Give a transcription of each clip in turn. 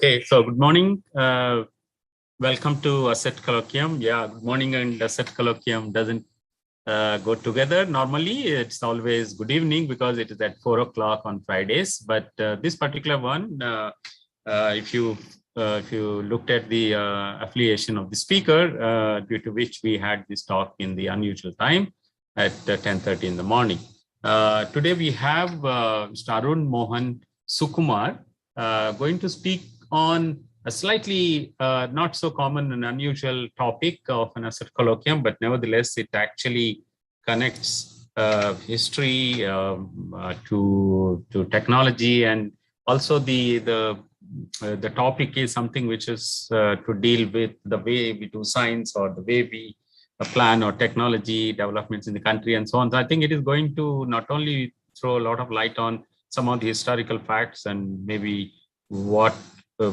Okay, so good morning. Welcome to Asset Colloquium. Yeah, good morning and Asset Colloquium doesn't go together. Normally, it's always good evening because it is at 4 o'clock on Fridays. But this particular one, if you looked at the affiliation of the speaker, due to which we had this talk in the unusual time at 10:30 in the morning. Today we have Mr. Arun, Mohan, Sukumar going to speak on a slightly not so common and unusual topic of an asset colloquium, but nevertheless, it actually connects history to technology, and also the topic is something which is to deal with the way we do science or the way we plan or technology developments in the country and so on. So I think it is going to not only throw a lot of light on some of the historical facts and maybe what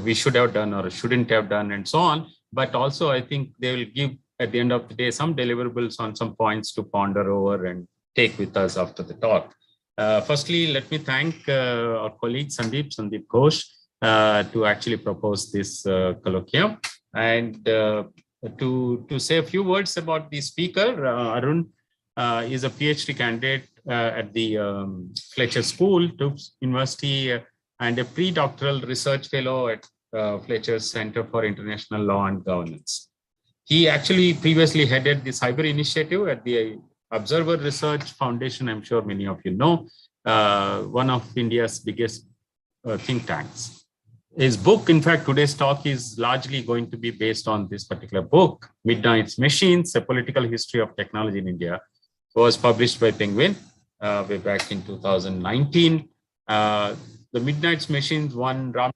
we should have done or shouldn't have done and so on, but also I think they will give at the end of the day some deliverables on some points to ponder over and take with us after the talk. Firstly, let me thank our colleague Sandeep Ghosh to actually propose this colloquium, and to say a few words about the speaker. Arun is a PhD candidate at the Fletcher School, Tufts University, and a pre-doctoral research fellow at Fletcher's Center for International Law and Governance. He actually previously headed the cyber initiative at the Observer Research Foundation. I'm sure many of you know, one of India's biggest think tanks. His book, in fact, today's talk is largely going to be based on this particular book, Midnight's Machines, A Political History of Technology in India, was published by Penguin way back in 2019. The Midnight's Machines won Ram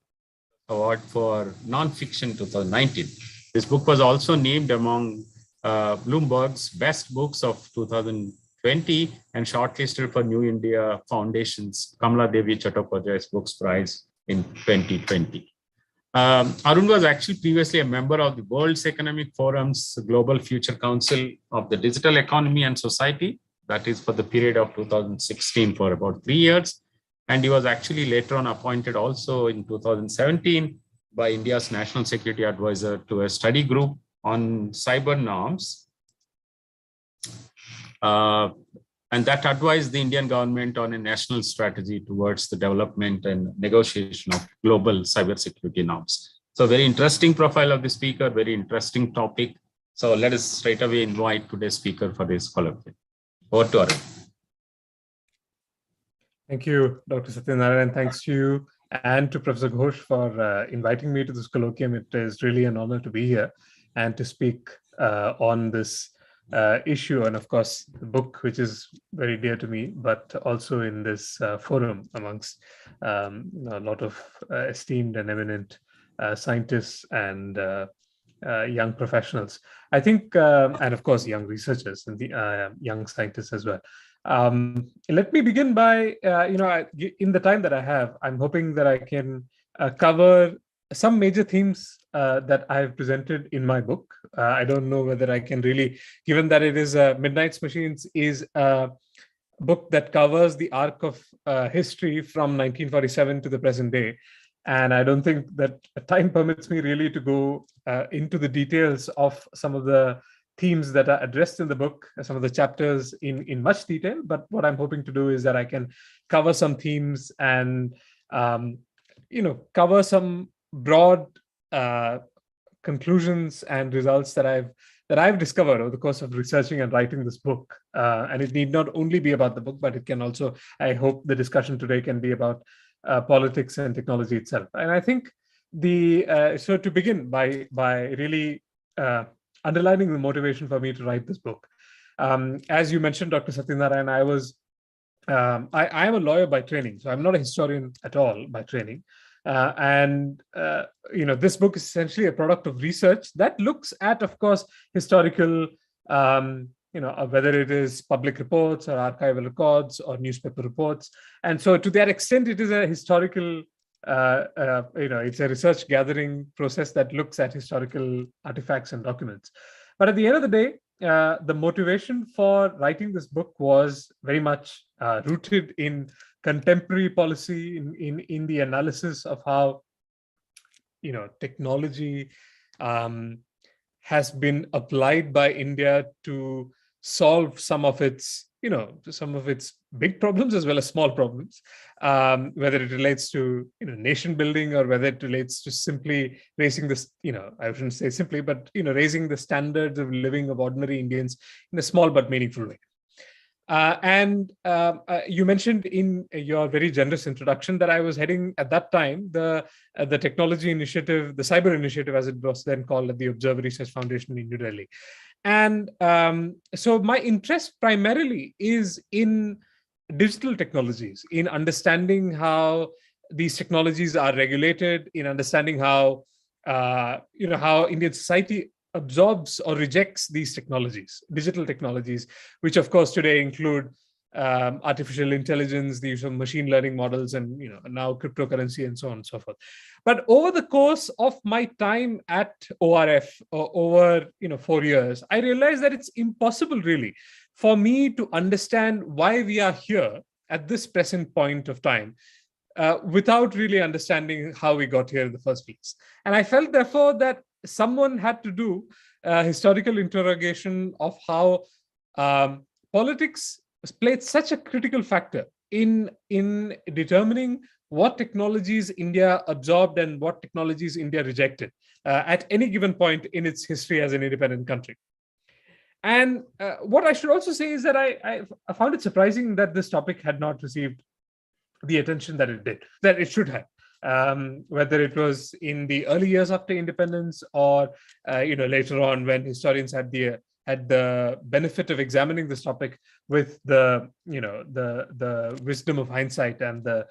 Award for Nonfiction 2019. This book was also named among Bloomberg's best books of 2020 and shortlisted for New India Foundation's Kamala Devi Chattopadhyay's Books Prize in 2020. Arun was actually previously a member of the World Economic Forum's Global Future Council of the Digital Economy and Society, that is for the period of 2016 for about 3 years. And he was actually later on appointed also in 2017 by India's National Security Advisor to a study group on cyber norms. And that advised the Indian government on a national strategy towards the development and negotiation of global cybersecurity norms. So very interesting profile of the speaker, very interesting topic. So let us straight away invite today's speaker for this colloquium. Over to Arun. Thank you, Dr. Satyanarayan. Thanks to you and to Professor Ghosh for inviting me to this colloquium. It is really an honor to be here and to speak on this issue, and of course the book, which is very dear to me, but also in this forum amongst a lot of esteemed and eminent scientists and young professionals, I think, and of course young researchers and the young scientists as well. Let me begin by, in the time that I have, I'm hoping that I can cover some major themes that I've presented in my book. I don't know whether I can really, given that it is Midnight's Machines is a book that covers the arc of history from 1947 to the present day. And I don't think that time permits me really to go into the details of some of the themes that are addressed in the book, some of the chapters in much detail. But what I'm hoping to do is that I can cover some themes and, cover some broad conclusions and results that I've discovered over the course of researching and writing this book. And it need not only be about the book, but it can also, I hope the discussion today can be about politics and technology itself. And I think so to begin by really underlining the motivation for me to write this book. As you mentioned, Dr. Satyanarayan, I am a lawyer by training, so I'm not a historian at all by training. This book is essentially a product of research that looks at, of course, historical, whether it is public reports or archival records or newspaper reports. And so to that extent, it is a historical, it's a research gathering process that looks at historical artifacts and documents. But at the end of the day, the motivation for writing this book was very much rooted in contemporary policy, in the analysis of how technology has been applied by India to solve some of its big problems as well as small problems, whether it relates to nation building or whether it relates to simply raising this, I shouldn't say simply, but raising the standards of living of ordinary Indians in a small but meaningful way. You mentioned in your very generous introduction that I was heading at that time the technology initiative, the cyber initiative, as it was then called, at the Observer Research Foundation in New Delhi. And so my interest primarily is in digital technologies, in understanding how these technologies are regulated, in understanding how how Indian society absorbs or rejects these technologies, digital technologies, which of course today include artificial intelligence, the use of machine learning models, and now cryptocurrency and so on and so forth. But over the course of my time at ORF, over 4 years, I realized that it's impossible really for me to understand why we are here at this present point of time without really understanding how we got here in the first place. And I felt therefore that someone had to do a historical interrogation of how politics played such a critical factor in determining what technologies India absorbed and what technologies India rejected at any given point in its history as an independent country. And what I should also say is that I found it surprising that this topic had not received the attention that it should have. Whether it was in the early years after independence or later on, when historians had the benefit of examining this topic with the wisdom of hindsight and the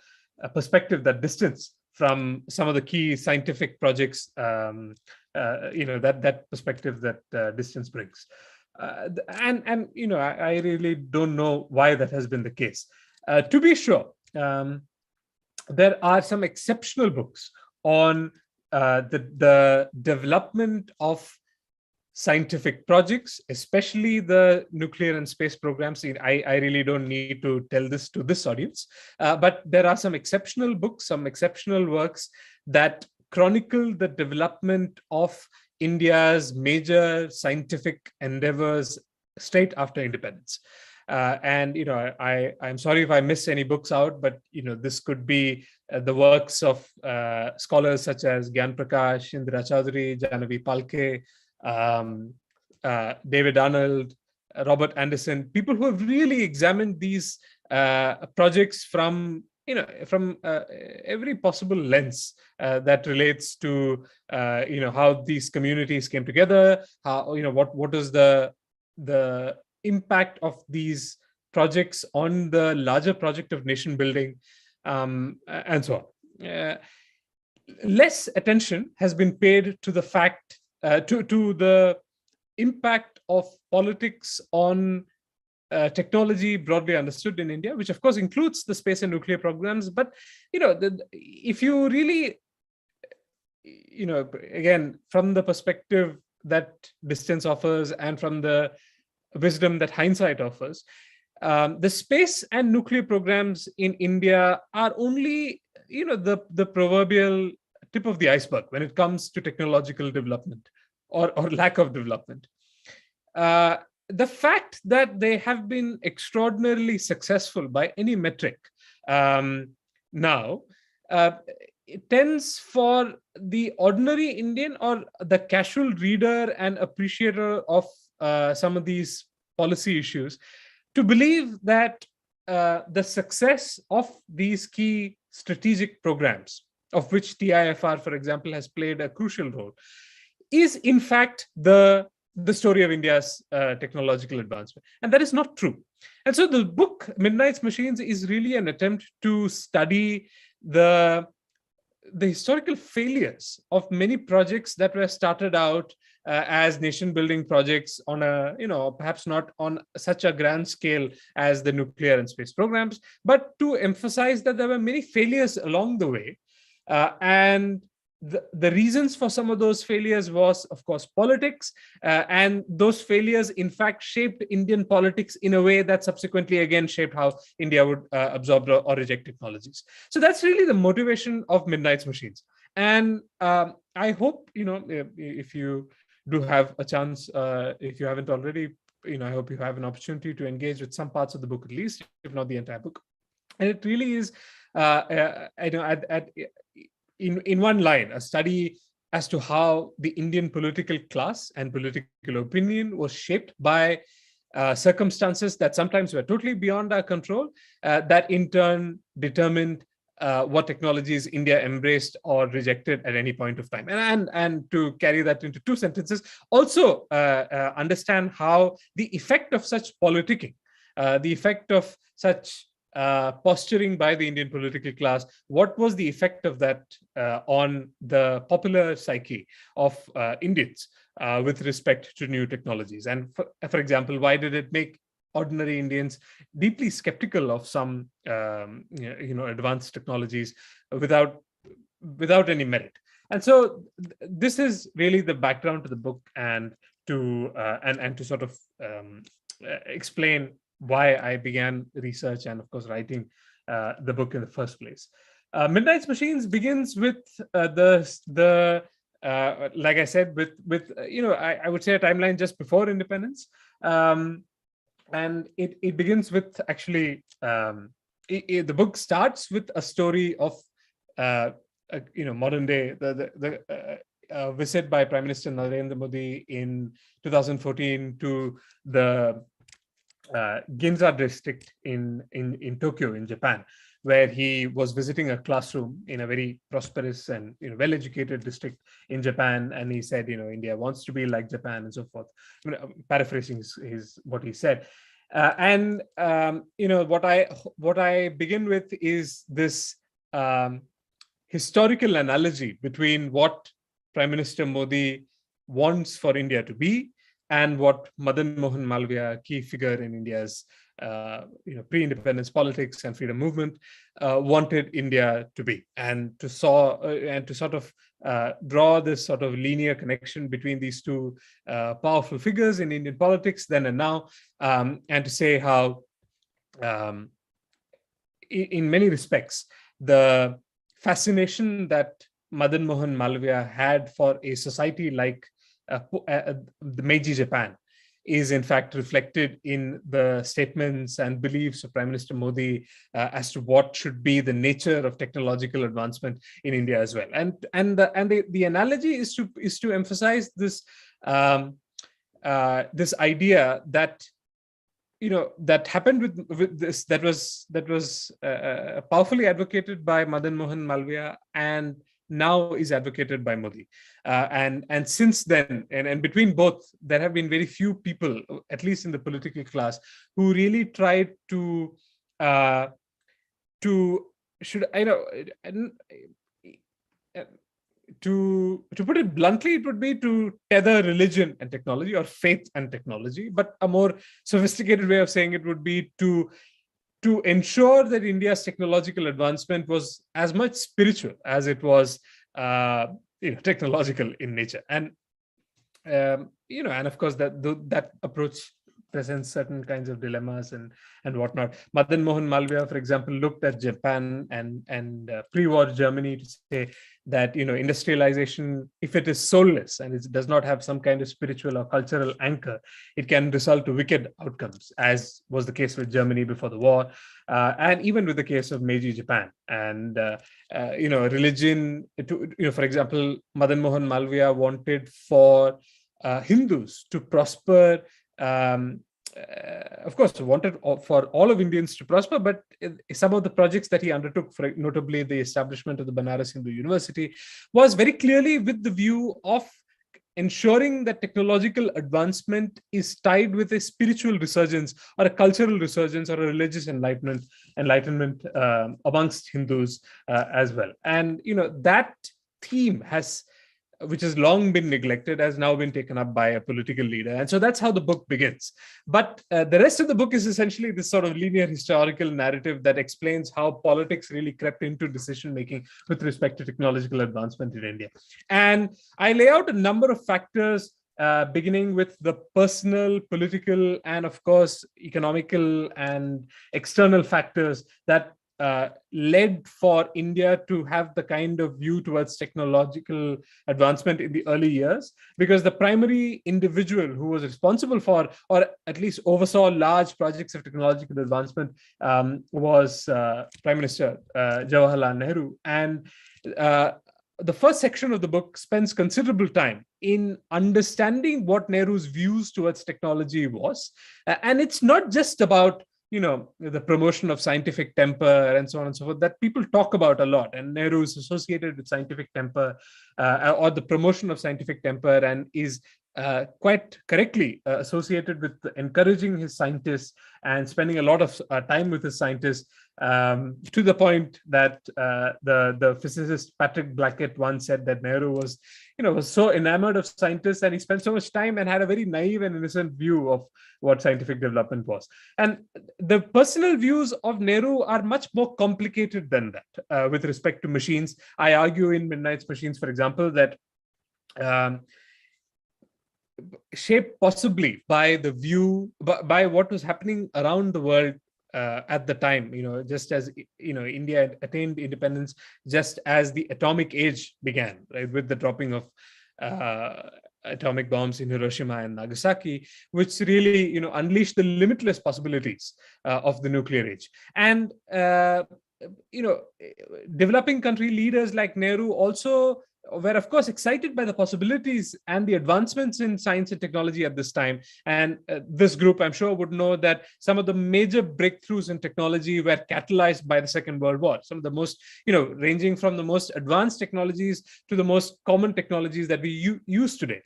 perspective, that distance from some of the key scientific projects, that perspective that distance brings. I really don't know why that has been the case. To be sure, there are some exceptional books on the development of scientific projects, especially the nuclear and space programs. I really don't need to tell this to this audience, but there are some exceptional books, some exceptional works that chronicle the development of India's major scientific endeavors straight after independence. I'm sorry if I miss any books out, but this could be the works of scholars such as Gyan Prakash, Indira Chaudhary, Jahnavi Palke, David Arnold, Robert Anderson, people who have really examined these projects from every possible lens that relates to how these communities came together, how what is the impact of these projects on the larger project of nation building, and so on. Less attention has been paid to the fact, to the impact of politics on technology broadly understood in India, which of course includes the space and nuclear programs. But if you really, again, from the perspective that distance offers and from the wisdom that hindsight offers, the space and nuclear programs in India are only, the proverbial tip of the iceberg when it comes to technological development or lack of development. The fact that they have been extraordinarily successful by any metric now, it tends for the ordinary Indian or the casual reader and appreciator of some of these policy issues to believe that the success of these key strategic programs, of which TIFR, for example, has played a crucial role, is in fact the story of India's technological advancement. And that is not true. And so the book Midnight's Machines is really an attempt to study the historical failures of many projects that were started out as nation building projects on a, perhaps not on such a grand scale as the nuclear and space programs, but to emphasize that there were many failures along the way. And the reasons for some of those failures was, of course, politics. And those failures, in fact, shaped Indian politics in a way that subsequently, again, shaped how India would absorb or reject technologies. So that's really the motivation of Midnight's Machines. And I hope, if you do have a chance, if you haven't already, I hope you have an opportunity to engage with some parts of the book, at least, if not the entire book. And it really is, in one line, a study as to how the Indian political class and political opinion was shaped by circumstances that sometimes were totally beyond our control, that in turn determined what technologies India embraced or rejected at any point of time. And to carry that into two sentences, also understand how the effect of such politicking, the effect of such posturing by the Indian political class, what was the effect of that on the popular psyche of Indians with respect to new technologies? And for example, why did it make ordinary Indians deeply skeptical of some advanced technologies without any merit? And so this is really the background to the book, and to sort of explain why I began research and, of course, writing the book in the first place. Midnight's Machines begins with like I said, with I would say a timeline just before independence, and it begins with actually the book starts with a story of modern day the visit by Prime Minister Narendra Modi in 2014 to the Ginza district in Tokyo, in Japan, where he was visiting a classroom in a very prosperous and well-educated district in Japan, and he said, India wants to be like Japan and so forth. Paraphrasing his what he said, and what I begin with is this historical analogy between what Prime Minister Modi wants for India to be and what Madan Mohan Malviya, a key figure in India's pre-independence politics and freedom movement, wanted India to be, and to sort of draw this sort of linear connection between these two powerful figures in Indian politics then and now, and to say how, in many respects, the fascination that Madan Mohan Malviya had for a society like the Meiji Japan is in fact reflected in the statements and beliefs of Prime Minister Modi as to what should be the nature of technological advancement in India as well. And the analogy is to emphasize this this idea that that happened with this, that was powerfully advocated by Madan Mohan Malviya and now is advocated by Modi. And since then, and between both, there have been very few people, at least in the political class, who really tried to put it bluntly, it would be to tether religion and technology, or faith and technology. But a more sophisticated way of saying it would be to ensure that India's technological advancement was as much spiritual as it was technological in nature. And and of course that approach presents certain kinds of dilemmas and whatnot. Madan Mohan Malviya, for example, looked at Japan and pre-war Germany to say that industrialization, if it is soulless and it does not have some kind of spiritual or cultural anchor, it can result to wicked outcomes, as was the case with Germany before the war, and even with the case of Meiji Japan. And religion, for example, Madan Mohan Malviya wanted for Hindus to prosper. Of course, wanted for all of Indians to prosper, but some of the projects that he undertook, notably the establishment of the Banaras Hindu University, was very clearly with the view of ensuring that technological advancement is tied with a spiritual resurgence or a cultural resurgence or a religious enlightenment amongst Hindus as well. And that theme which has long been neglected, has now been taken up by a political leader. And so that's how the book begins. But the rest of the book is essentially this sort of linear historical narrative that explains how politics really crept into decision-making with respect to technological advancement in India. And I lay out a number of factors, beginning with the personal, political, and of course, economical and external factors that led for India to have the kind of view towards technological advancement in the early years, because the primary individual who was responsible for, or at least oversaw large projects of technological advancement, was Prime Minister Jawaharlal Nehru. And the first section of the book spends considerable time in understanding what Nehru's views towards technology was. And it's not just about the promotion of scientific temper and so on and so forth that people talk about a lot. And Nehru is associated with scientific temper, or the promotion of scientific temper, and is quite correctly associated with encouraging his scientists and spending a lot of time with his scientists, to the point that the physicist Patrick Blackett once said that Nehru was so enamored of scientists, and he spent so much time and had a very naive and innocent view of what scientific development was. And the personal views of Nehru are much more complicated than that with respect to machines. I argue in Midnight's Machines, for example, that shaped possibly by the view, by what was happening around the world at the time, just as India attained independence, just as the atomic age began, right, with the dropping of atomic bombs in Hiroshima and Nagasaki, which really unleashed the limitless possibilities of the nuclear age. And developing country leaders like Nehru also were, of course, excited by the possibilities and the advancements in science and technology at this time. And this group, I'm sure, would know that some of the major breakthroughs in technology were catalyzed by the Second World War. Some of the most, ranging from the most advanced technologies to the most common technologies that we use today,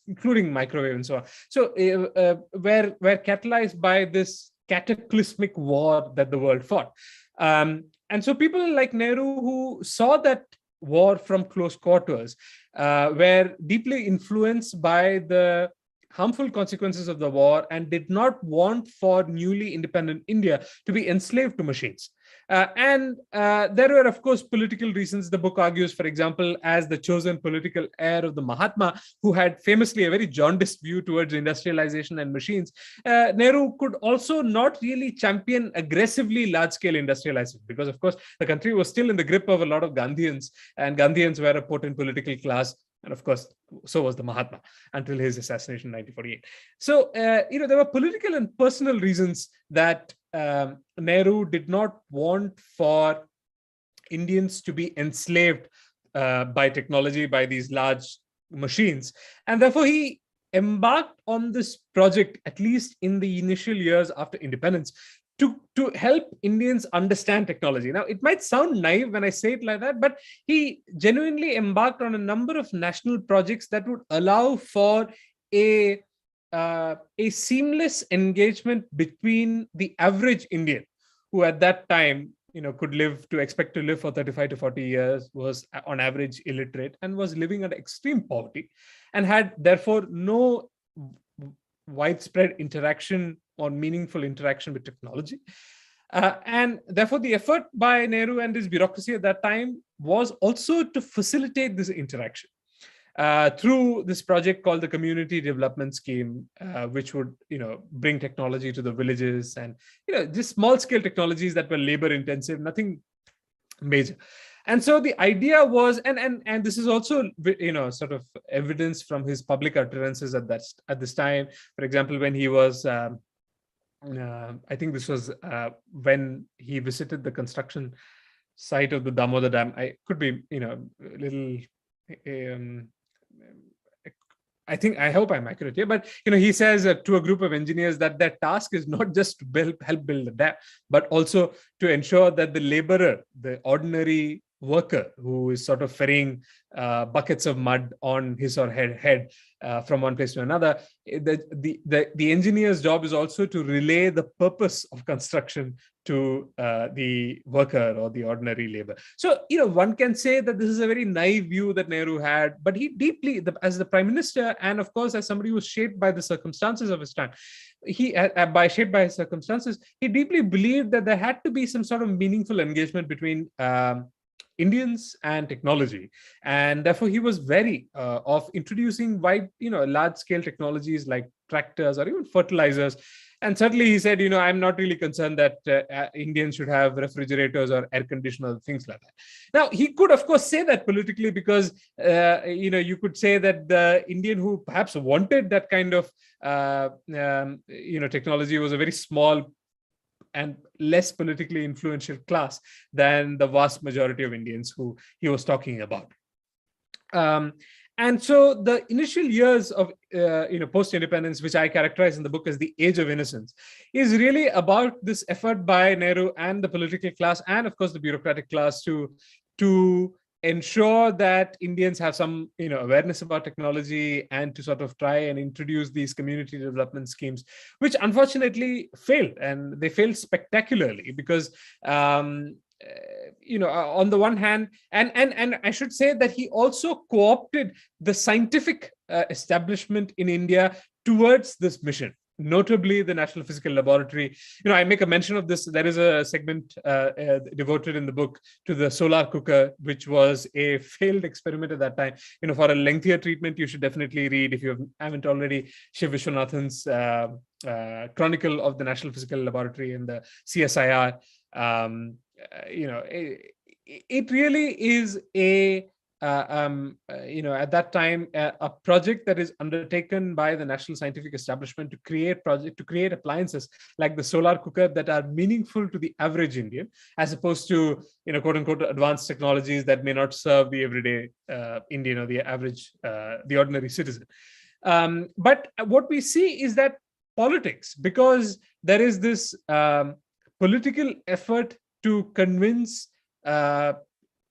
including microwave and so on. So were catalyzed by this cataclysmic war that the world fought. And so people like Nehru, who saw that war from close quarters, were deeply influenced by the harmful consequences of the war and did not want for newly independent India to be enslaved to machines. And there were, of course, political reasons. The book argues, for example, as the chosen political heir of the Mahatma, who had famously a very jaundiced view towards industrialization and machines, Nehru could also not really champion aggressively large-scale industrialization, because, of course, the country was still in the grip of a lot of Gandhians, and Gandhians were a potent political class. And of course, so was the Mahatma until his assassination in 1948. So, there were political and personal reasons that Nehru did not want for Indians to be enslaved by technology, by these large machines. And therefore, he embarked on this project, at least in the initial years after independence, to help Indians understand technology. Now, it might sound naive when I say it like that, but he genuinely embarked on a number of national projects that would allow for a seamless engagement between the average Indian, who at that time, could expect to live for 35 to 40 years, was on average illiterate, and was living under extreme poverty, and had therefore no widespread interaction or meaningful interaction with technology. And therefore, the effort by Nehru and his bureaucracy at that time was also to facilitate this interaction through this project called the Community Development Scheme, which would, bring technology to the villages, and, just small-scale technologies that were labor-intensive, nothing major. And so the idea was, and this is also, sort of evidence from his public utterances at this time. For example, when he was, I think this was when he visited the construction site of the Damodar Dam. I could be, a little. I hope I'm accurate here, but he says to a group of engineers that their task is not just to help build the dam, but also to ensure that the laborer, the ordinary worker who is sort of ferrying buckets of mud on his or her head from one place to another, the engineer's job is also to relay the purpose of construction to the worker or the ordinary labor. So, one can say that this is a very naive view that Nehru had, but he deeply, as the prime minister, and of course, as somebody who was shaped by the circumstances of his time, shaped by his circumstances, he deeply believed that there had to be some sort of meaningful engagement between Indians and technology, and therefore he was wary of introducing large-scale technologies like tractors or even fertilizers And certainly he said, I'm not really concerned that Indians should have refrigerators or air conditioners, things like that. Now, he could, of course, say that politically because, you could say that the Indian who perhaps wanted that kind of, technology was a very small and less politically influential class than the vast majority of Indians who he was talking about. And so the initial years of post-independence, which I characterize in the book as the age of innocence, is really about this effort by Nehru and the political class, and of course the bureaucratic class, to ensure that Indians have some awareness about technology and to sort of try and introduce these community development schemes, which unfortunately failed, and they failed spectacularly because on the one hand, and I should say that he also co-opted the scientific establishment in India towards this mission, notably the National Physical Laboratory. I make a mention of this. There is a segment devoted in the book to the solar cooker, which was a failed experiment at that time. For a lengthier treatment, you should definitely read, if you haven't already, Shiv Vishwanathan's Chronicle of the National Physical Laboratory and the CSIR. It really is at that time a project that is undertaken by the national scientific establishment to create appliances like the solar cooker that are meaningful to the average Indian, as opposed to quote unquote advanced technologies that may not serve the everyday Indian or the average the ordinary citizen. But what we see is that politics, because there is this political effort to convince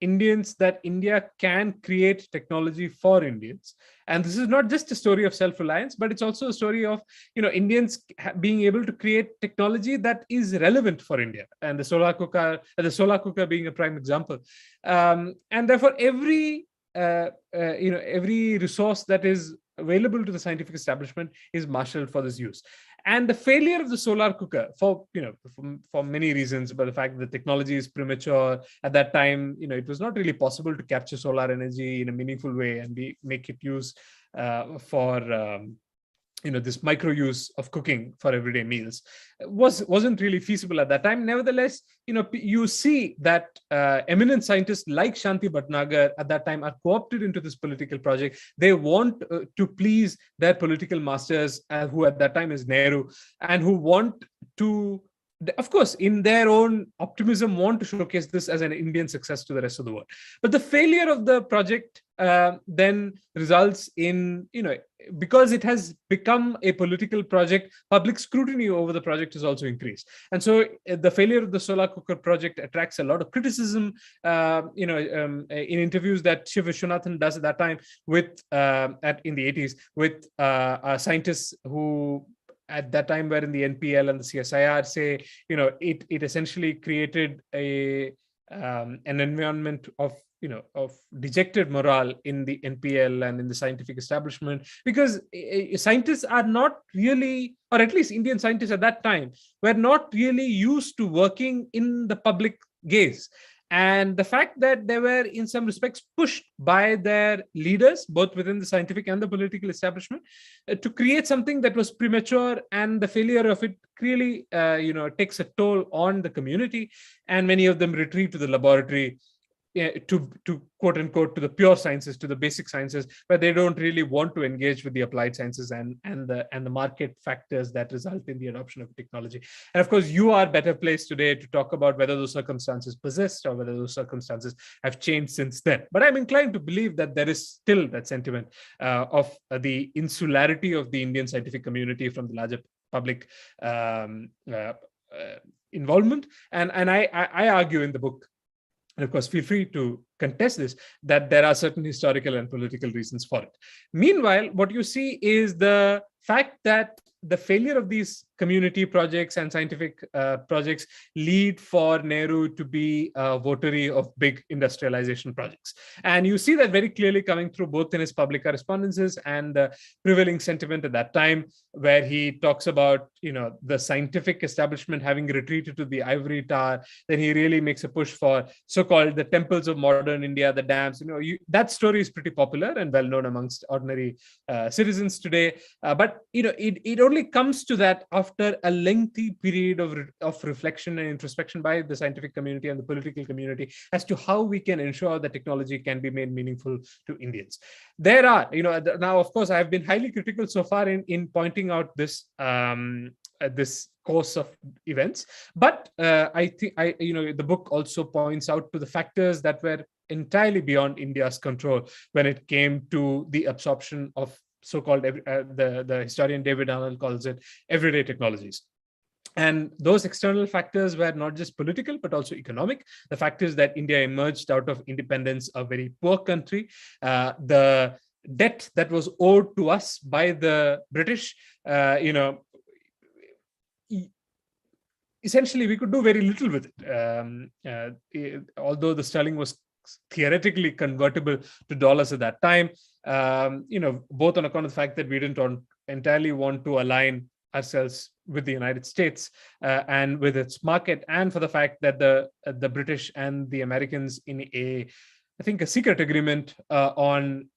Indians that India can create technology for Indians. And this is not just a story of self-reliance, but it's also a story of Indians being able to create technology that is relevant for India. And the solar cooker being a prime example. And therefore, every resource that is available to the scientific establishment is marshaled for this use. And the failure of the solar cooker, for many reasons, but the fact that the technology is premature at that time, it was not really possible to capture solar energy in a meaningful way and make it use for this micro use of cooking for everyday meals wasn't really feasible at that time. Nevertheless, you see that eminent scientists like Shanti Bhatnagar at that time are co-opted into this political project. They want to please their political masters, who at that time is Nehru, and who want to, of course, in their own optimism, want to showcase this as an Indian success to the rest of the world. But the failure of the project then results in, because it has become a political project, public scrutiny over the project has also increased. And so the failure of the solar cooker project attracts a lot of criticism, in interviews that Shiv Vishwanathan does at that time in the 80s with scientists who at that time were in the NPL and the CSIR, say, it essentially created an environment of dejected morale in the NPL and in the scientific establishment, because scientists are not really, or at least Indian scientists at that time, were not really used to working in the public gaze. And the fact that they were in some respects pushed by their leaders, both within the scientific and the political establishment, to create something that was premature, and the failure of it really takes a toll on the community, and many of them retreat to the laboratory to quote unquote to the pure sciences, to the basic sciences, but they don't really want to engage with the applied sciences and the market factors that result in the adoption of technology. And of course, you are better placed today to talk about whether those circumstances persist or whether those circumstances have changed since then. But I'm inclined to believe that there is still that sentiment of the insularity of the Indian scientific community from the larger public involvement. And I argue in the book, and of course, feel free to contest this, that there are certain historical and political reasons for it. Meanwhile, what you see is the fact that the failure of these community projects and scientific projects lead for Nehru to be a votary of big industrialization projects. And you see that very clearly coming through both in his public correspondences and the prevailing sentiment at that time, where he talks about, the scientific establishment having retreated to the ivory tower. Then he really makes a push for so-called the temples of modern India, the dams. That story is pretty popular and well known amongst ordinary citizens today. But, it only comes to that after a lengthy period of reflection and introspection by the scientific community and the political community as to how we can ensure that technology can be made meaningful to Indians. There are, now, of course, I've been highly critical so far in pointing out this this course of events, but I think the book also points out to the factors that were entirely beyond India's control when it came to the absorption of so-called the historian David Arnold calls it everyday technologies. And those external factors were not just political, but also economic. The fact is that India emerged out of independence a very poor country. The debt that was owed to us by the British, essentially we could do very little with it. Although the sterling was theoretically convertible to dollars at that time, both on account of the fact that we didn't entirely want to align ourselves with the United States and with its market, and for the fact that the British and the Americans in I think a secret agreement on,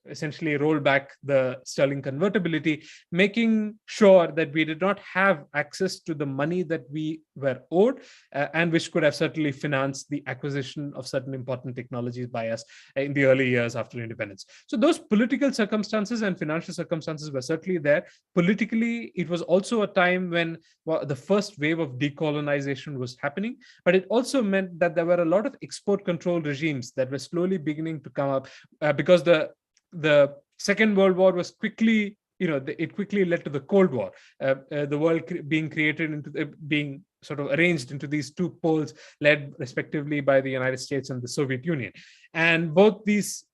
essentially roll back the sterling convertibility, making sure that we did not have access to the money that we were owed and which could have certainly financed the acquisition of certain important technologies by us in the early years after independence. So those political circumstances and financial circumstances were certainly there. Politically, it was also a time when the first wave of decolonization was happening, but it also meant that there were a lot of export control regimes that were slowly beginning to come up because the Second World War was quickly, it quickly led to the Cold War, the world being created into being sort of arranged into these two poles led respectively by the United States and the Soviet Union. And both these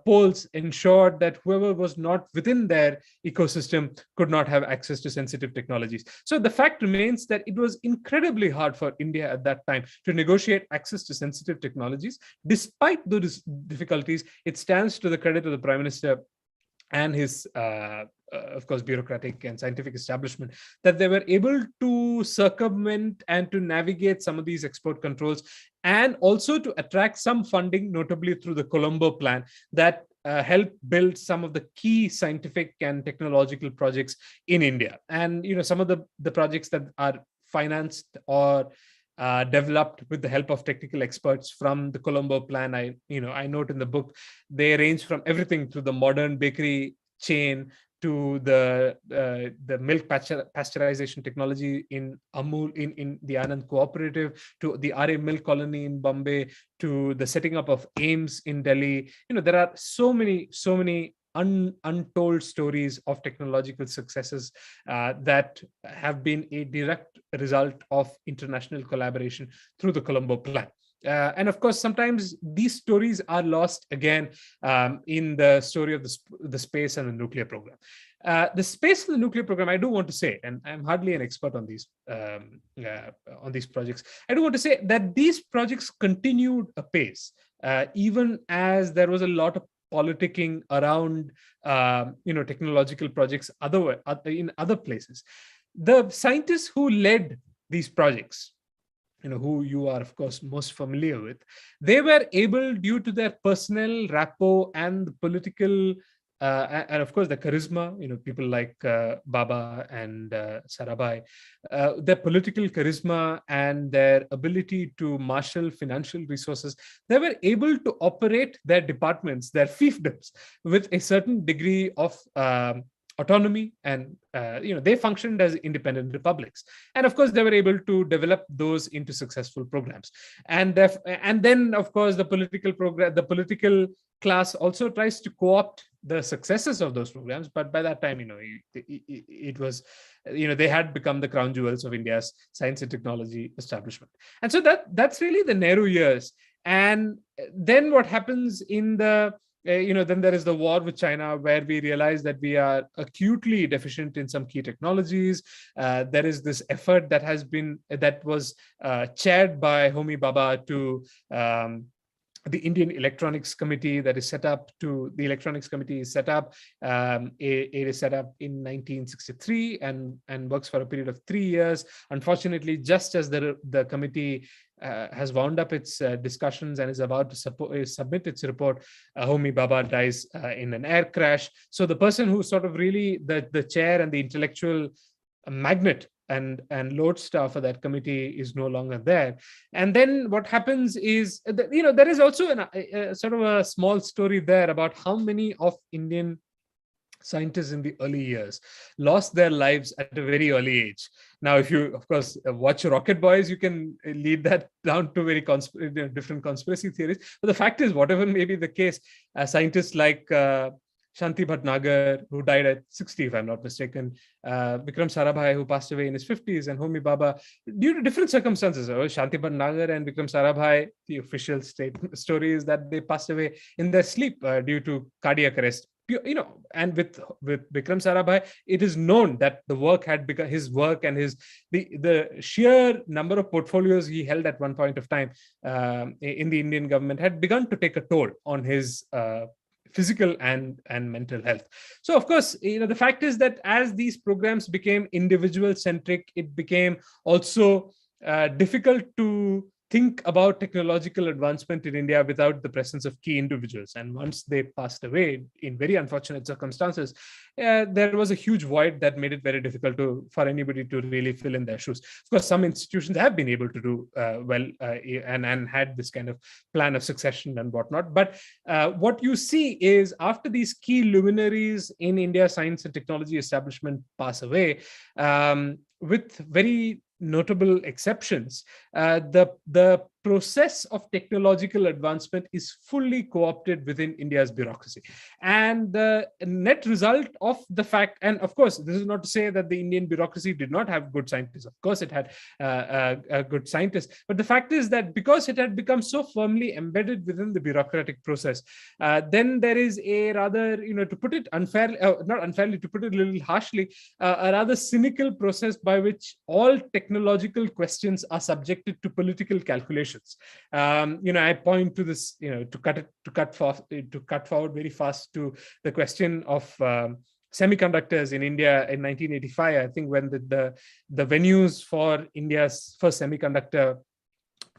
poles ensured that whoever was not within their ecosystem could not have access to sensitive technologies. So the fact remains that it was incredibly hard for India at that time to negotiate access to sensitive technologies. Despite those difficulties, it stands to the credit of the Prime Minister and his, of course, bureaucratic and scientific establishment, that they were able to circumvent and to navigate some of these export controls, and also to attract some funding, notably through the Colombo Plan, that helped build some of the key scientific and technological projects in India. And some of the projects that are financed or developed with the help of technical experts from the Colombo Plan, I note in the book, they range from everything to the modern bakery chain to the milk pasteurization technology in Amul in the Anand Cooperative, to the RA Milk Colony in Bombay, to the setting up of AIMS in Delhi. There are so many untold stories of technological successes that have been a direct result of international collaboration through the Colombo Plan. And of course, sometimes these stories are lost again in the story of the space and the nuclear program. The space and the nuclear program, I do want to say, and I'm hardly an expert on these projects, I do want to say that these projects continued apace, even as there was a lot of politicking around technological projects in other places. The scientists who led these projects, who you are, of course, most familiar with, they were able, due to their personal rapport and the political and of course the charisma, people like Baba and Sarabhai, their political charisma and their ability to marshal financial resources, they were able to operate their departments, their fiefdoms, with a certain degree of autonomy, and they functioned as independent republics. And of course, they were able to develop those into successful programs. And then, of course, the political class also tries to co-opt the successes of those programs. But by that time, it was, they had become the crown jewels of India's science and technology establishment. And so that's really the Nehru years. And then what happens in the then there is the war with China, where we realize that we are acutely deficient in some key technologies. There is this effort that was chaired by Homi Bhabha to the Indian Electronics Committee that is set up. The Electronics Committee is set up. It is set up in 1963 and works for a period of 3 years. Unfortunately, just as the committee has wound up its discussions and is about to submit its report, Homi Bhabha dies in an air crash. So the person who sort of really the chair and the intellectual magnet and lodestar for that committee is no longer there. And then what happens is, there is also a sort of a small story there about how many of Indian scientists in the early years lost their lives at a very early age. Now, if you, of course, watch Rocket Boys, you can lead that down to very different conspiracy theories. But the fact is, whatever may be the case, scientists like Shanti Bhatnagar, who died at 60, if I'm not mistaken, Vikram Sarabhai, who passed away in his 50s, and Homi Bhabha, due to different circumstances. Shanti Bhatnagar and Vikram Sarabhai, the official story is that they passed away in their sleep due to cardiac arrest. And with Vikram Sarabhai, it is known that the work had become his work, and the sheer number of portfolios he held at one point of time in the Indian government had begun to take a toll on his physical and mental health. So, of course, the fact is that as these programs became individual centric, it became also difficult to think about technological advancement in India without the presence of key individuals. And once they passed away in very unfortunate circumstances, there was a huge void that made it very difficult for anybody to really fill in their shoes. Of course, some institutions have been able to do well and had this kind of plan of succession and whatnot. But what you see is, after these key luminaries in India science and technology establishment pass away, with very notable exceptions, the process of technological advancement is fully co-opted within India's bureaucracy. And the net result of the fact, and of course, this is not to say that the Indian bureaucracy did not have good scientists. Of course, it had good scientists. But the fact is that because it had become so firmly embedded within the bureaucratic process, then there is a rather, to put it unfairly, not unfairly, to put it a little harshly, a rather cynical process by which all technological questions are subjected to political calculations. I point to this, to cut forward very fast to the question of semiconductors in India in 1985. I think when the venues for India's first semiconductor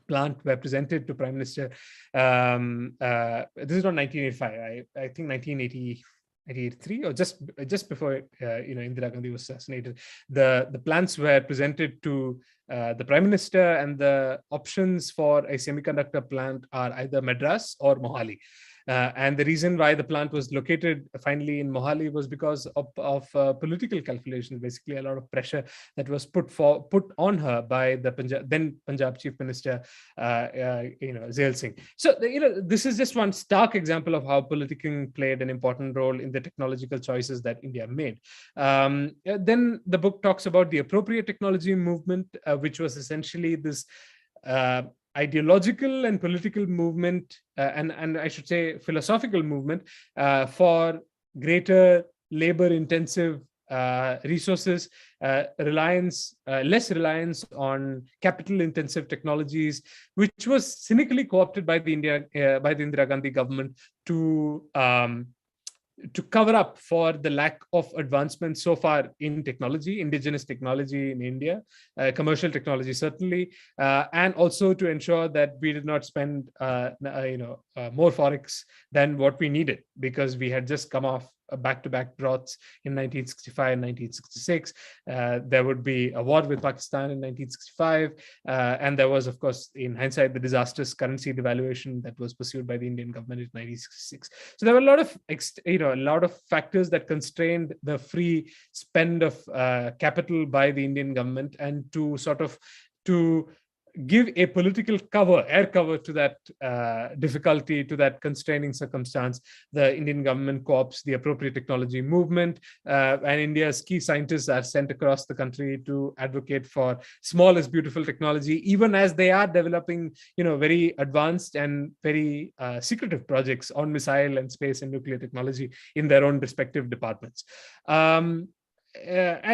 plant were presented to Prime Minister. This is not 1985. I think 1983 or just before Indira Gandhi was assassinated. The plans were presented to the Prime Minister, and the options for a semiconductor plant are either Madras or Mohali. And the reason why the plant was located finally in Mohali was because of political calculations, basically a lot of pressure that was put on her by the then Punjab Chief Minister, Zail Singh. So, this is just one stark example of how politicking played an important role in the technological choices that India made. Then the book talks about the appropriate technology movement, which was essentially this ideological and political movement, and I should say philosophical movement for greater labor-intensive resources, less reliance on capital-intensive technologies, which was cynically co-opted by the Indira Gandhi government to cover up for the lack of advancement so far in technology, indigenous technology in India, commercial technology certainly, and also to ensure that we did not spend more forex than what we needed, because we had just come off back-to-back droughts in 1965 and 1966. There would be a war with Pakistan in 1965, and there was, of course, in hindsight, the disastrous currency devaluation that was pursued by the Indian government in 1966. So there were a lot of factors that constrained the free spend of capital by the Indian government, and to give a political air cover to that difficulty, to that constraining circumstance, the Indian government co-opts the appropriate technology movement, and India's key scientists are sent across the country to advocate for small is beautiful technology, even as they are developing, very advanced and very secretive projects on missile and space and nuclear technology in their own respective departments. And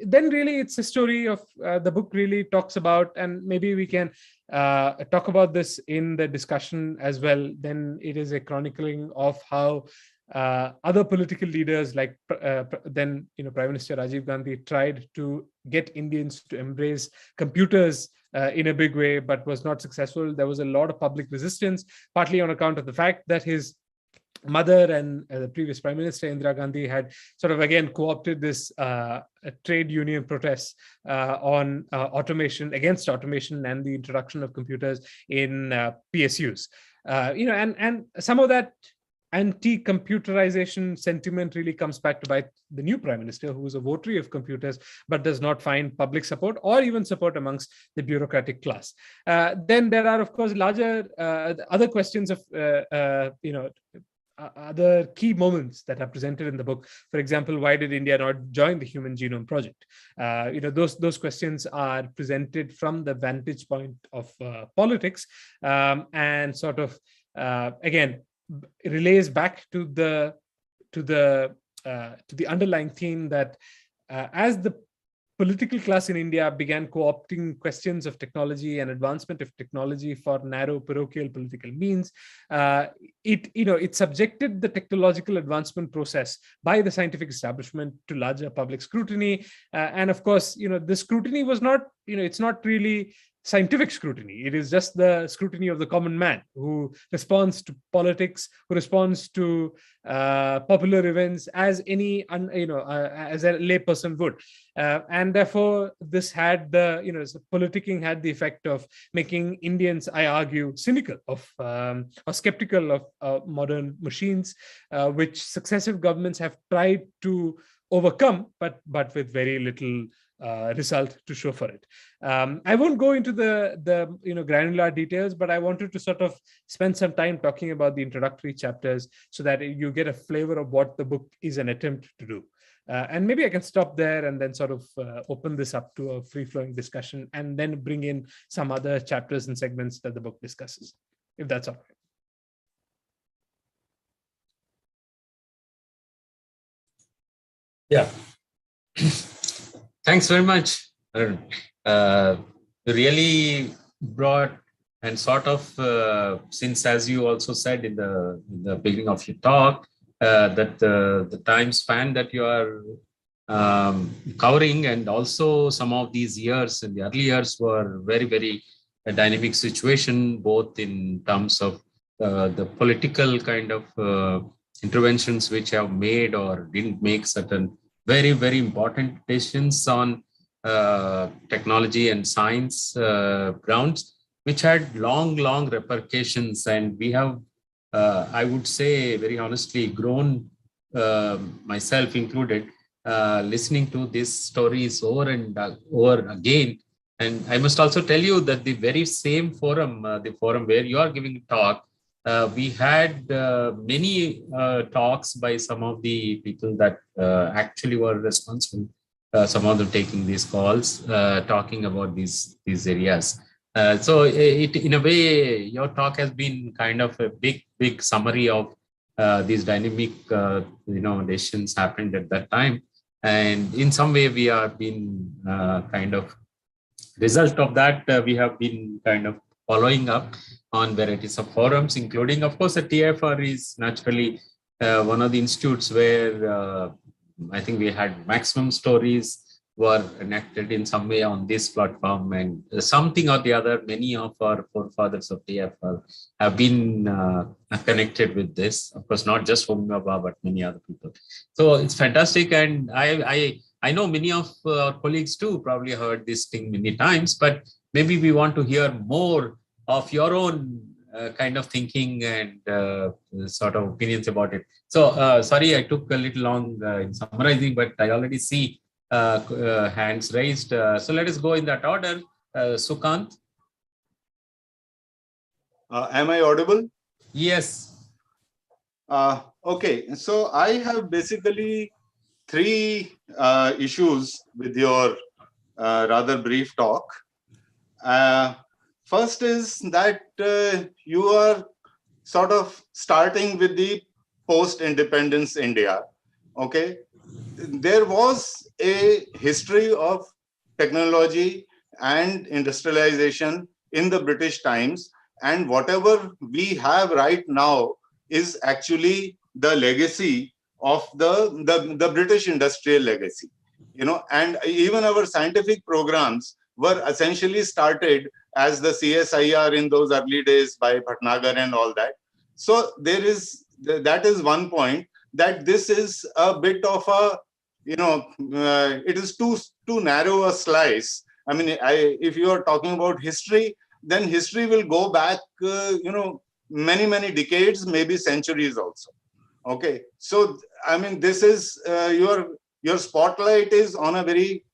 then really it's a story of the book really talks about, and maybe we can talk about this in the discussion as well. Then it is a chronicling of how other political leaders like then Prime Minister Rajiv Gandhi tried to get Indians to embrace computers in a big way, but was not successful. There was a lot of public resistance, partly on account of the fact that his mother and the previous Prime Minister Indira Gandhi had sort of again co-opted this trade union protests on automation, against automation and the introduction of computers in PSUs. And some of that anti-computerization sentiment really comes back to bite the new Prime Minister, who is a votary of computers, but does not find public support or even support amongst the bureaucratic class. Then there are, of course, larger other questions of, other key moments that are presented in the book. For example, why did India not join the Human Genome Project? Those questions are presented from the vantage point of politics, and sort of again relays back to the underlying theme that as the political class in India began co-opting questions of technology and advancement of technology for narrow parochial political means, it subjected the technological advancement process by the scientific establishment to larger public scrutiny. And of course, the scrutiny was not, it's not really scientific scrutiny. It is just the scrutiny of the common man who responds to politics, who responds to popular events as any, as a layperson would. And therefore, this had the, politicking had the effect of making Indians, I argue, cynical of or skeptical of modern machines, which successive governments have tried to overcome, but with very little result to show for it. I won't go into the granular details, but I wanted to sort of spend some time talking about the introductory chapters so that you get a flavor of what the book is an attempt to do. And maybe I can stop there and then sort of open this up to a free-flowing discussion and then bring in some other chapters and segments that the book discusses, if that's all right. Yeah. Thanks very much, Arun. You really brought and sort of, since as you also said in the beginning of your talk, that the time span that you are covering and also some of these years in the early years were very, very dynamic situation, both in terms of the political kind of interventions which have made or didn't make certain very, very important decisions on technology and science grounds, which had long repercussions. And we have, I would say very honestly, grown, myself included, listening to these stories over and over again. And I must also tell you that the very same forum, the forum where you are giving a talk, we had many talks by some of the people that actually were responsible, some of them taking these calls, talking about these areas. So in a way, your talk has been kind of a big summary of these dynamic, decisions happened at that time. And in some way, we have been kind of result of that, we have been kind of following up on varieties of forums, including, of course, the TFR is naturally one of the institutes where I think we had maximum stories were enacted in some way on this platform, and something or the other, many of our forefathers of TFR have been connected with this. Of course, not just Homibaba, but many other people. So it's fantastic, and I know many of our colleagues too probably heard this thing many times, but maybe we want to hear more of your own kind of thinking and sort of opinions about it. So sorry, I took a little long in summarizing, but I already see hands raised. So let us go in that order. Sukant. Am I audible? Yes. Okay, so I have basically three issues with your rather brief talk. First is that you are sort of starting with the post-independence India. Okay, there was a history of technology and industrialization in the British times, and whatever we have right now is actually the legacy of the British industrial legacy, and even our scientific programs were essentially started as the CSIR in those early days by Bhatnagar and all that. So there is that is one point, that this is a bit of a, it is too narrow a slice. I mean, if you are talking about history, then history will go back, many, many decades, maybe centuries also. Okay. So, I mean, this is your spotlight is on a very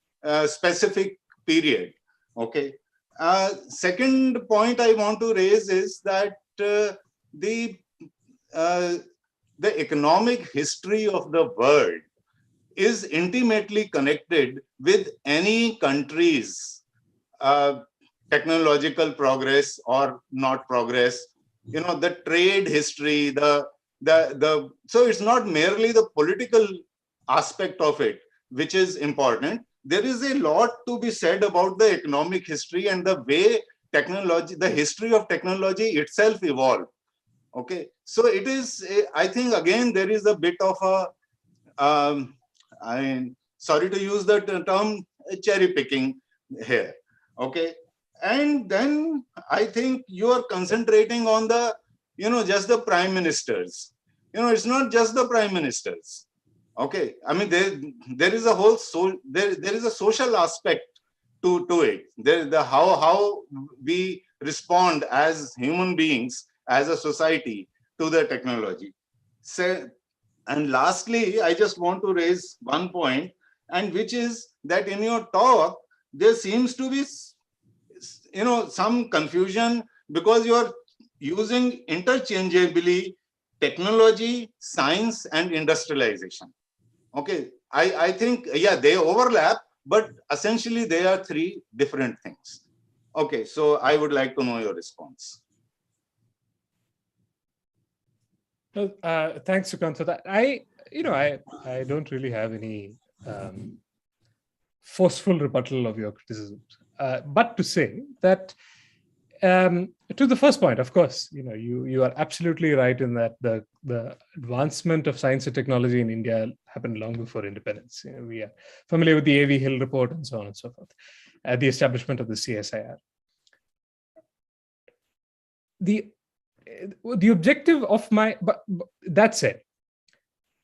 specific period. Okay. Second point I want to raise is that the economic history of the world is intimately connected with any country's technological progress or not progress. The trade history, so it's not merely the political aspect of it which is important. There is a lot to be said about the economic history and the way technology, the history of technology itself evolved. Okay, so it is, I think, again, there is a bit of a, I'm sorry to use the term, cherry picking here. Okay, and then I think you are concentrating on the, just the prime ministers. It's not just the prime ministers. Okay, I mean, there is a whole there is a social aspect to it. There, how we respond as human beings, as a society, to the technology. So, and lastly, I just want to raise one point, and which is that in your talk there seems to be, some confusion, because you are using interchangeably technology, science, and industrialization. Okay, I think, yeah, they overlap, but essentially they are three different things. Okay, so I would like to know your response. Well, thanks, Sukant, for that. I don't really have any forceful rebuttal of your criticisms, but to say that to the first point, of course, you are absolutely right in that the advancement of science and technology in India happened long before independence. We are familiar with the A.V. Hill report and so on and so forth, the establishment of the CSIR. The objective of but that said,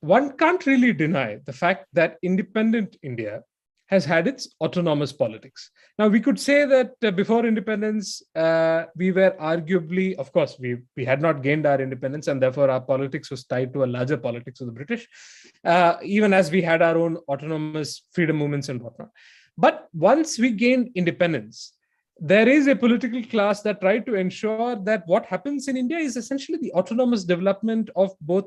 one can't really deny the fact that independent India has had its autonomous politics. Now, we could say that before independence, we were arguably, of course, we had not gained our independence, and therefore our politics was tied to a larger politics of the British, even as we had our own autonomous freedom movements and whatnot. But once we gained independence, there is a political class that tried to ensure that what happens in India is essentially the autonomous development of both,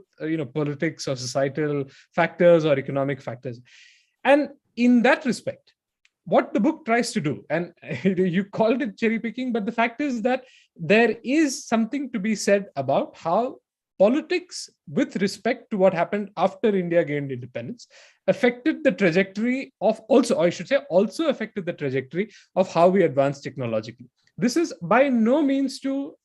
politics or societal factors or economic factors. And in that respect, what the book tries to do, and you called it cherry picking, but the fact is that there is something to be said about how politics, with respect to what happened after India gained independence, affected the trajectory of also affected the trajectory of how we advance technologically. This is by no means to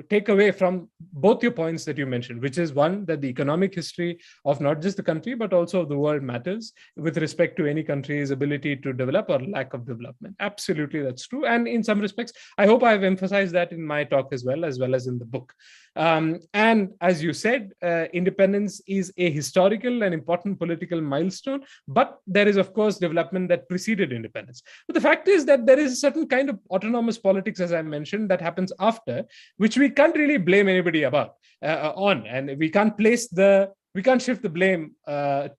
take away from both your points that you mentioned, which is one, that the economic history of not just the country, but also of the world matters with respect to any country's ability to develop or lack of development. Absolutely, that's true. And in some respects, I hope I've emphasized that in my talk as well as in the book. And as you said, independence is a historical and important political milestone, but there is, of course, development that preceded independence. But the fact is that there is a certain kind of autonomous politics, as I mentioned, that happens after, which we can't really blame anybody about on, and we can't shift the blame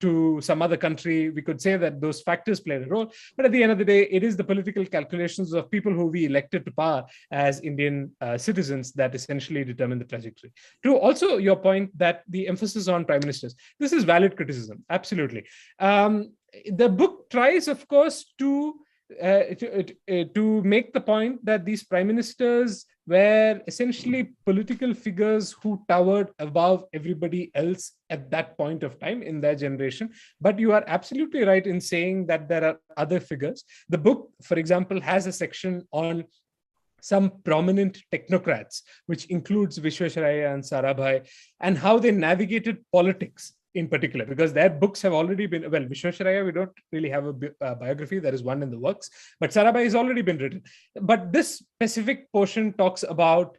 to some other country. We could say that those factors played a role, but at the end of the day, it is the political calculations of people who we elected to power as Indian citizens that essentially determine the trajectory. To also your point that the emphasis on prime ministers, this is valid criticism, absolutely. The book tries, of course, to make the point that these prime ministers were essentially political figures who towered above everybody else at that point of time in their generation. But you are absolutely right in saying that there are other figures. The book, for example, has a section on some prominent technocrats, which includes Vishwesvaraya and Sarabhai, and how they navigated politics in particular, because their books have already been, well, Vishwesvaraya, we don't really have a biography. There is one in the works, but Sarabhai has already been written. But this specific portion talks about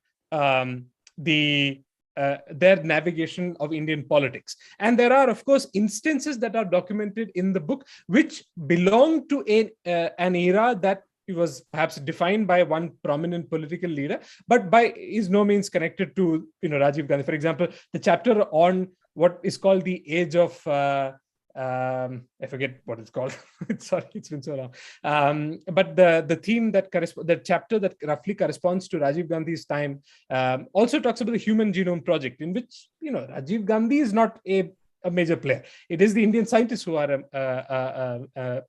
their navigation of Indian politics. And there are, of course, instances that are documented in the book which belong to an era that was perhaps defined by one prominent political leader, but is no means connected to Rajiv Gandhi. For example, the chapter on what is called the age of I forget what it's called. Sorry, it's been so long. But the theme the chapter that roughly corresponds to Rajiv Gandhi's time also talks about the Human Genome Project, in which Rajiv Gandhi is not a major player. It is the Indian scientists who are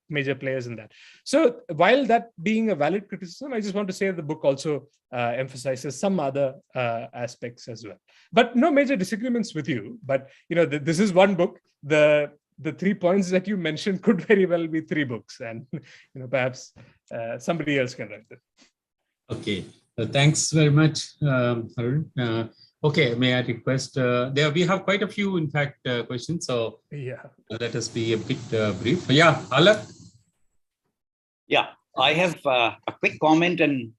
major players in that. So while that being a valid criticism, I just want to say the book also emphasizes some other aspects as well. But no major disagreements with you. But this is one book. The 3 points that you mentioned could very well be 3 books, and perhaps somebody else can write them. Okay, thanks very much, Arun. Okay, may I request? We have quite a few, in fact, questions. So yeah, let us be a bit brief. Yeah, Alak. Yeah, I have a quick comment and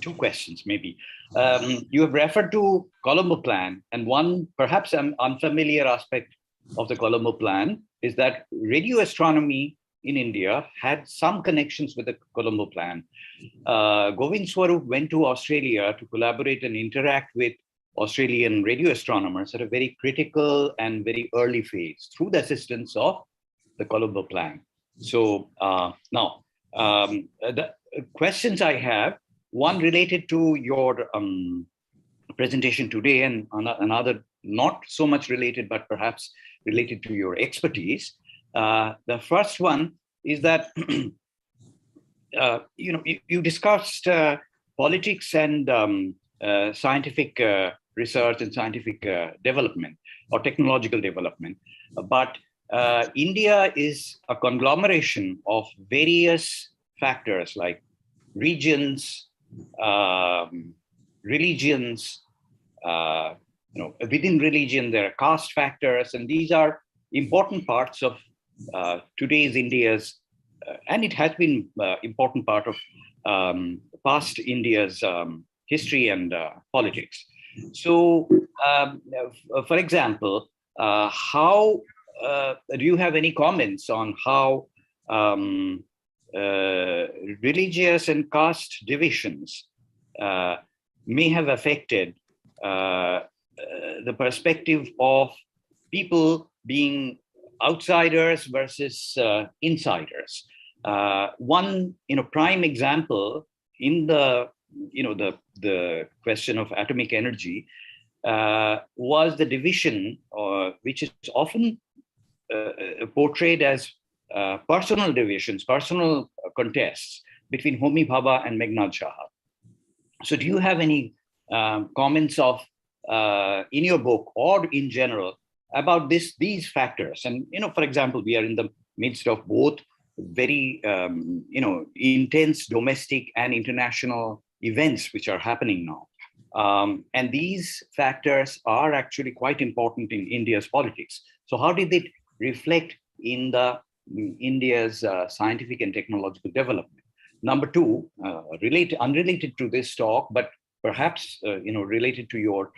2 questions, maybe. You have referred to Colombo Plan, and one perhaps an unfamiliar aspect of the Colombo Plan is that radio astronomy in India had some connections with the Colombo Plan. Govind Swarup went to Australia to collaborate and interact with Australian radio astronomers at a very critical and very early phase through the assistance of the Colombo Plan. So now, the questions I have, one related to your presentation today, and another not so much related, but perhaps related to your expertise. The first one is that you discussed politics and scientific research and scientific development or technological development, but India is a conglomeration of various factors like regions, religions. Within religion, there are caste factors, and these are important parts of today's India's, and it has been important part of past India's history and politics. So, for example, how do you have any comments on how religious and caste divisions may have affected the perspective of people being outsiders versus insiders? One prime example in the question of atomic energy was the division, which is often portrayed as personal divisions, personal contests between Homi Bhabha and Meghnad Saha. So do you have any comments of in your book or in general about these factors? And for example, we are in the midst of both very intense domestic and international events which are happening now, and these factors are actually quite important in India's politics. So how did it reflect in the India's scientific and technological development? Number 2, unrelated to this talk, but perhaps related to your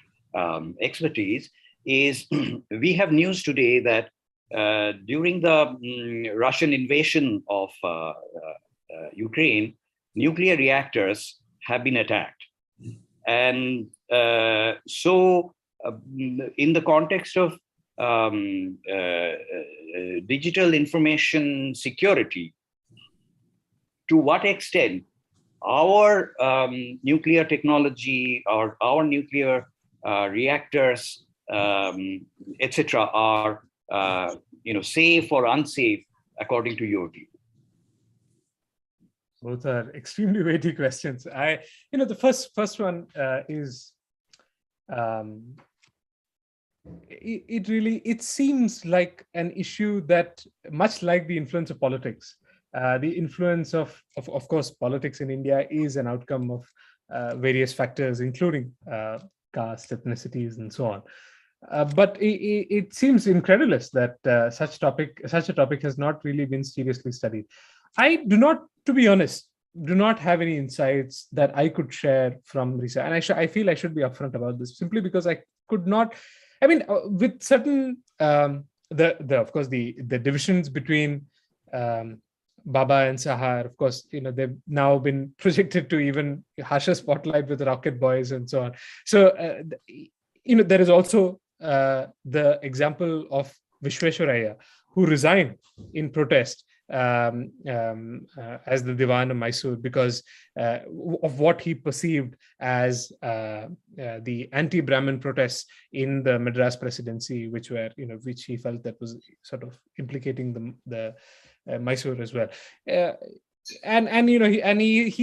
expertise, is we have news today that during the Russian invasion of Ukraine, nuclear reactors have been attacked. And so in the context of digital information security, to what extent our nuclear technology or our nuclear reactors, etc., are safe or unsafe according to your view? Both are extremely weighty questions. The first one is it seems like an issue that, much like the influence of politics, the influence of course, politics in India is an outcome of various factors, including caste, ethnicities, and so on. But it seems incredulous that such a topic has not really been seriously studied. I do not, to be honest, do not have any insights that I could share from research. And I feel I should be upfront about this, simply because I could not, I mean, with certain, of course, the divisions between Baba and Sahar, of course, they've now been projected to even harsher spotlight with Rocket Boys and so on. So, there is also the example of Vishweswaraya, who resigned in protest as the Diwan of Mysore because of what he perceived as the anti-Brahmin protests in the Madras presidency, which he felt that was sort of implicating the Mysore as well. He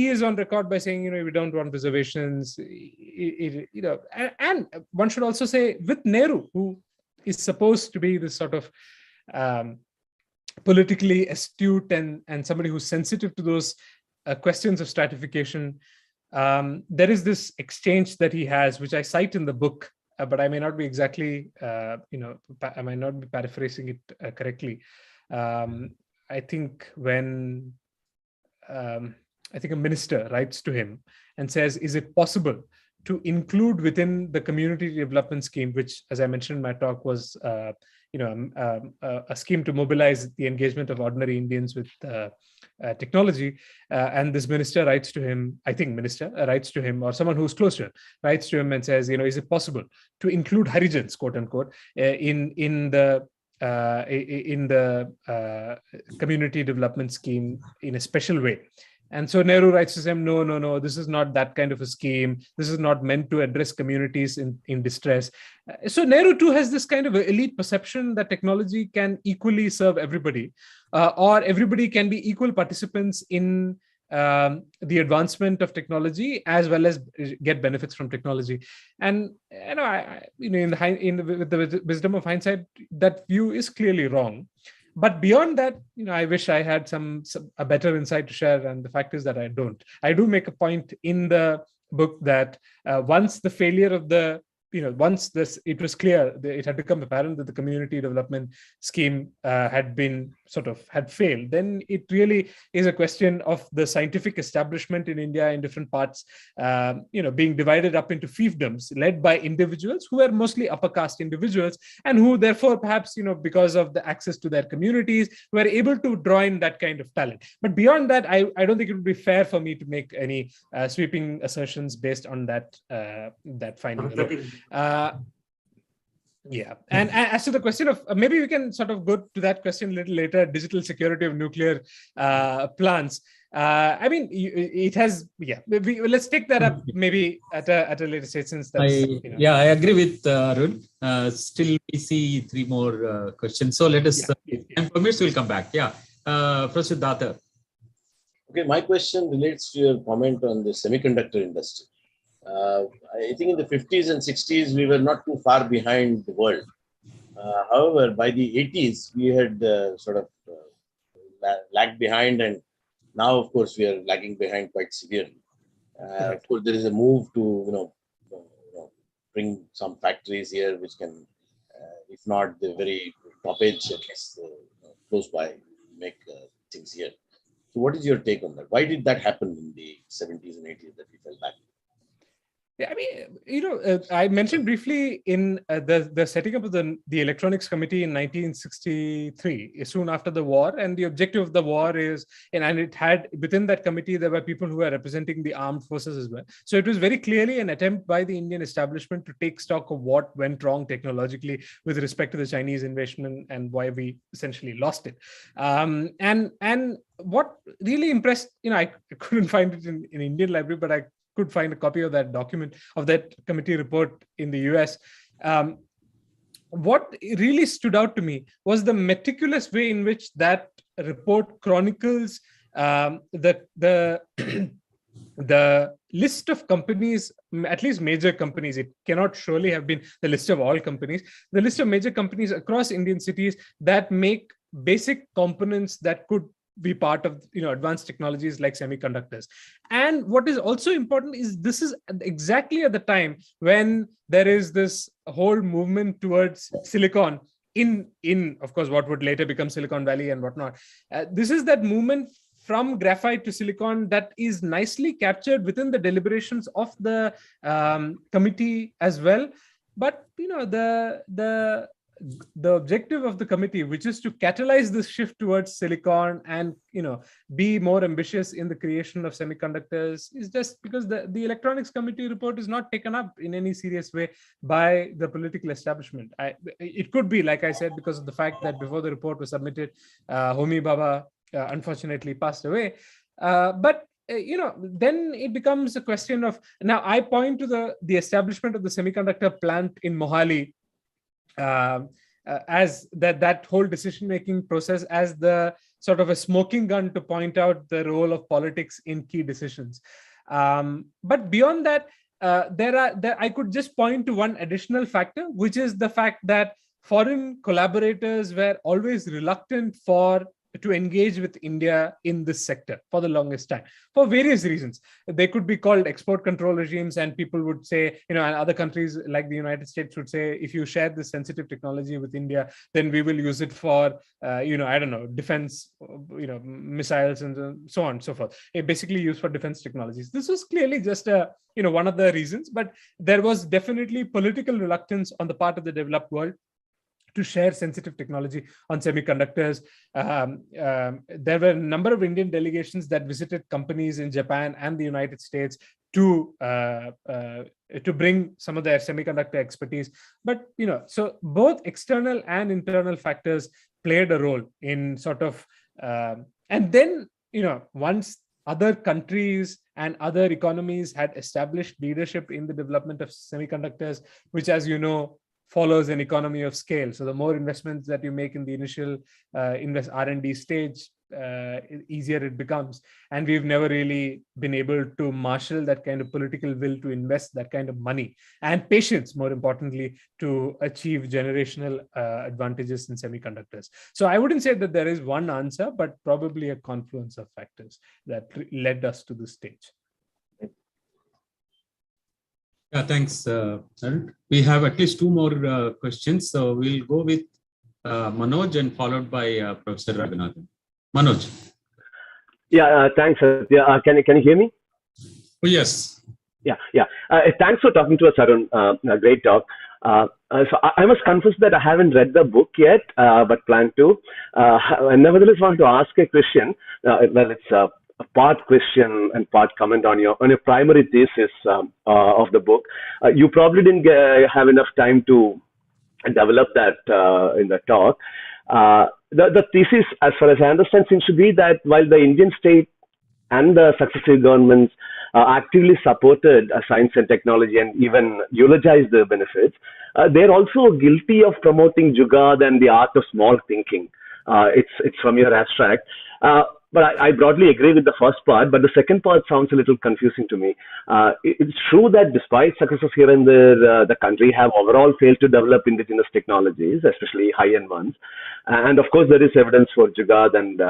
is on record by saying, we don't want reservations. And one should also say with Nehru, who is supposed to be this sort of politically astute and somebody who's sensitive to those questions of stratification. There is this exchange that he has, which I cite in the book, but I may not be exactly, I might not be paraphrasing it correctly. I think when a minister writes to him and says, is it possible to include within the community development scheme, which, as I mentioned in my talk, was a scheme to mobilize the engagement of ordinary Indians with technology. And this minister writes to him, writes to him, or someone who's close to him, writes to him and says, is it possible to include Harijans, quote unquote, in the community development scheme in a special way? And so Nehru writes to them, no, this is not that kind of a scheme. This is not meant to address communities in distress. So Nehru too has this kind of elite perception that technology can equally serve everybody, or everybody can be equal participants in the advancement of technology as well as get benefits from technology. And with the wisdom of hindsight, that view is clearly wrong. But beyond that, I wish I had a better insight to share. And the fact is that I don't. I do make a point in the book that once the failure of it was clear, it had become apparent that the community development scheme had failed, then it really is a question of the scientific establishment in India in different parts, being divided up into fiefdoms led by individuals who were mostly upper caste individuals, and who therefore perhaps, because of the access to their communities, were able to draw in that kind of talent. But beyond that, I don't think it would be fair for me to make any sweeping assertions based on that finding alone. And as to the question of, maybe we can sort of go to that question a little later, digital security of nuclear plants. It has, let's take that up maybe at a later stage, since that's, I agree with Arun. Still we see three more questions. So let us, time permits, we'll come back. Professor Datta. Okay, my question relates to your comment on the semiconductor industry. I think in the 50s and 60s, we were not too far behind the world. However, by the 80s, we had lagged behind, and now, of course, we are lagging behind quite severely. Of course, there is a move to bring some factories here, which can, if not the very top edge, at least close by, make things here. So, what is your take on that? Why did that happen in the 70s and 80s that we fell back? I mentioned briefly in the setting up of the Electronics Committee in 1963, soon after the war, and the objective of the war is, and it had within that committee there were people who were representing the armed forces as well. So it was very clearly an attempt by the Indian establishment to take stock of what went wrong technologically with respect to the Chinese invasion and why we essentially lost it. And what really impressed, I couldn't find it in Indian library, but I could find a copy of that document, of that committee report in the US. What really stood out to me was the meticulous way in which that report chronicles the list of companies, at least major companies. It cannot surely have been the list of all companies, the list of major companies across Indian cities that make basic components that could be part of advanced technologies like semiconductors. And what is also important is this is exactly at the time when there is this whole movement towards silicon in of course what would later become Silicon Valley and whatnot. This is that movement from graphite to silicon that is nicely captured within the deliberations of the committee as well. But the objective of the committee, which is to catalyze this shift towards silicon and be more ambitious in the creation of semiconductors, is just because the electronics committee report is not taken up in any serious way by the political establishment. It could be, like I said, because of the fact that before the report was submitted, Homi Bhabha unfortunately passed away. But then it becomes a question of, now I point to the establishment of the semiconductor plant in Mohali as that whole decision-making process as the sort of a smoking gun to point out the role of politics in key decisions. But beyond that, I could just point to one additional factor, which is the fact that foreign collaborators were always reluctant to engage with India in this sector for the longest time, for various reasons. They could be called export control regimes, and people would say, and other countries like the United States would say, if you share this sensitive technology with India, then we will use it for, defense, missiles and so on and so forth. It basically used for defense technologies. This was clearly just one of the reasons, but there was definitely political reluctance on the part of the developed world to share sensitive technology on semiconductors. There were a number of Indian delegations that visited companies in Japan and the United States to bring some of their semiconductor expertise. But, so both external and internal factors played a role in sort of, and then, once other countries and other economies had established leadership in the development of semiconductors, which, as you know, follows an economy of scale. So the more investments that you make in the initial R&D stage, easier it becomes. And we've never really been able to marshal that kind of political will to invest that kind of money and patience, more importantly, to achieve generational advantages in semiconductors. So I wouldn't say that there is one answer, but probably a confluence of factors that led us to this stage. Yeah, thanks, Arun. We have at least two more questions. So we'll go with Manoj and followed by Professor Raghunathan. Manoj. Yeah, thanks. Can you hear me? Oh, yes. Yeah. Thanks for talking to us, Arun. A great talk. So I must confess that I haven't read the book yet, but plan to. I nevertheless want to ask a question. Well, it's a part question and part comment on your primary thesis of the book. You probably didn't have enough time to develop that in the talk. The thesis, as far as I understand, seems to be that while the Indian state and the successive governments actively supported science and technology and even eulogized the benefits, they're also guilty of promoting Jugaad and the art of small thinking. It's from your abstract. But I broadly agree with the first part, but the second part sounds a little confusing to me. It's true that despite successes here and there, the country have overall failed to develop indigenous technologies, especially high-end ones. And of course, there is evidence for Jugaad and,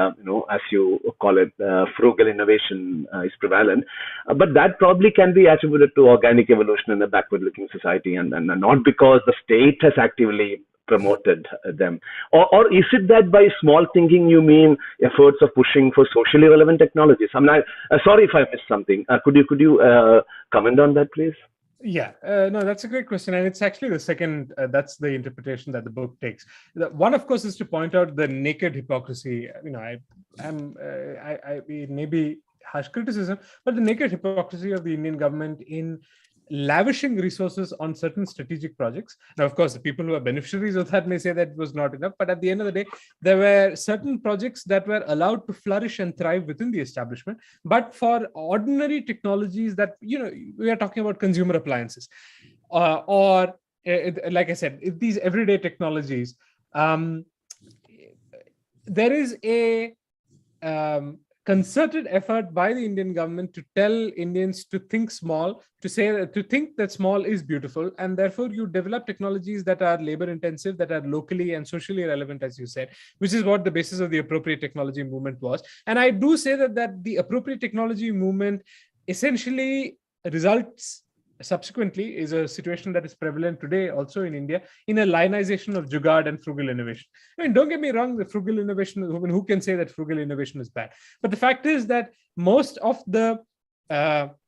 as you call it, frugal innovation is prevalent. But that probably can be attributed to organic evolution in a backward-looking society and not because the state has actively promoted them. Or is it that by small thinking you mean efforts of pushing for socially relevant technologies? I'm not sorry if I missed something. Could you comment on that, please? Yeah, no, that's a great question, and it's actually the second. That's the interpretation that the book takes. One, of course, is to point out the naked hypocrisy. It may be harsh criticism, but the naked hypocrisy of the Indian government in lavishing resources on certain strategic projects. Now, of course, the people who are beneficiaries of that may say that it was not enough, but at the end of the day, there were certain projects that were allowed to flourish and thrive within the establishment. But for ordinary technologies that, we are talking about consumer appliances, or like I said, these everyday technologies, there is a concerted effort by the Indian government to tell Indians to think small, to think that small is beautiful, and therefore you develop technologies that are labor intensive, that are locally and socially relevant, as you said, which is what the basis of the appropriate technology movement was. And I do say that the appropriate technology movement essentially results subsequently is a situation that is prevalent today also in India, in a lionization of jugaad and frugal innovation. I mean, don't get me wrong, the frugal innovation, who can say that frugal innovation is bad? But the fact is that most of the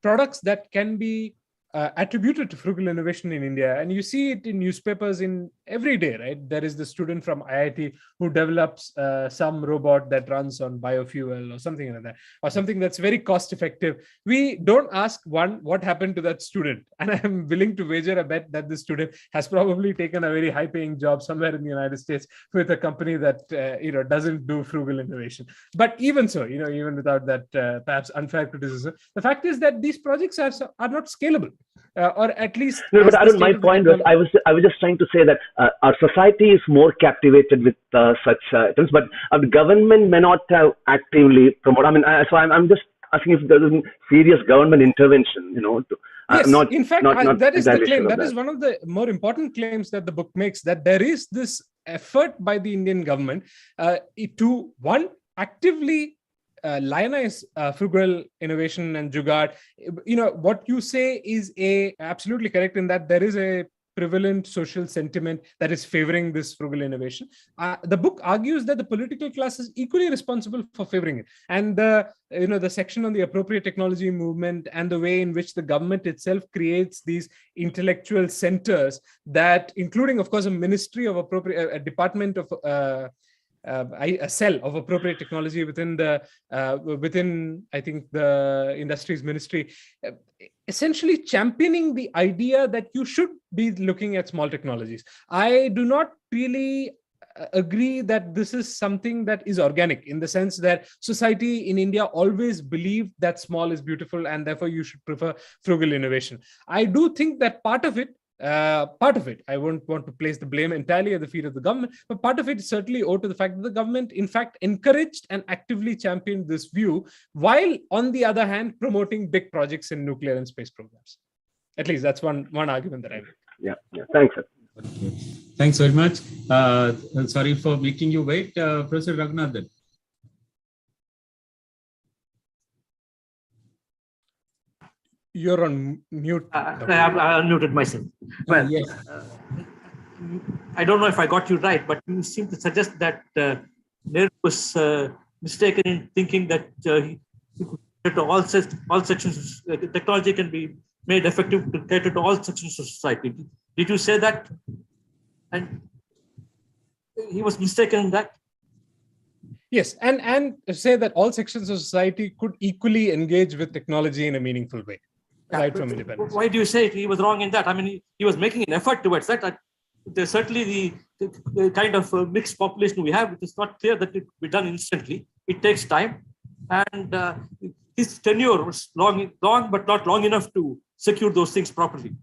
products that can be attributed to frugal innovation in India, and you see it in newspapers in every day, right? There is the student from IIT who develops some robot that runs on biofuel or something like that, or something that's very cost effective. We don't ask, one, what happened to that student? And I'm willing to wager a bet that the student has probably taken a very high paying job somewhere in the United States with a company that doesn't do frugal innovation. But even so, even without that perhaps unfair criticism, the fact is that these projects are not scalable. Or at least no, but Arun, my point was I was just trying to say that our society is more captivated with such items, but the government may not have actively promoted. I mean, so I'm just asking if there is serious government intervention, yes, in fact, that is the claim. That is one one of the more important claims that the book makes, that there is this effort by the Indian government to, one, actively lionize frugal innovation and jugaad. What you say is absolutely correct in that there is a prevalent social sentiment that is favoring this frugal innovation. The book argues that the political class is equally responsible for favoring it, and the section on the appropriate technology movement and the way in which the government itself creates these intellectual centers that, including, of course, a ministry of appropriate, a department of a cell of appropriate technology within I think the industries ministry, essentially championing the idea that you should be looking at small technologies. I do not really agree that this is something that is organic, in the sense that society in India always believed that small is beautiful and therefore you should prefer frugal innovation. I do think that part of it, I won't want to place the blame entirely at the feet of the government, but part of it is certainly owed to the fact that the government, in fact, encouraged and actively championed this view, while on the other hand promoting big projects in nuclear and space programs. At least that's one argument that I make. Yeah. Thanks, sir. Okay. Thanks very much. Sorry for making you wait, Professor Raghunathan. You're on mute. I unmuted myself. Well, yes. I don't know if I got you right, but you seem to suggest that Nehru was mistaken in thinking that he could cater to all sections. Technology can be made effective to cater to all sections of society. Did you say that? And he was mistaken in that? Yes, and say that all sections of society could equally engage with technology in a meaningful way. Right from independence. Why do you say he was wrong in that? I mean, he was making an effort towards that. There's certainly the kind of mixed population we have. It is not clear that it will be done instantly. It takes time, and his tenure was long, but not long enough to secure those things properly.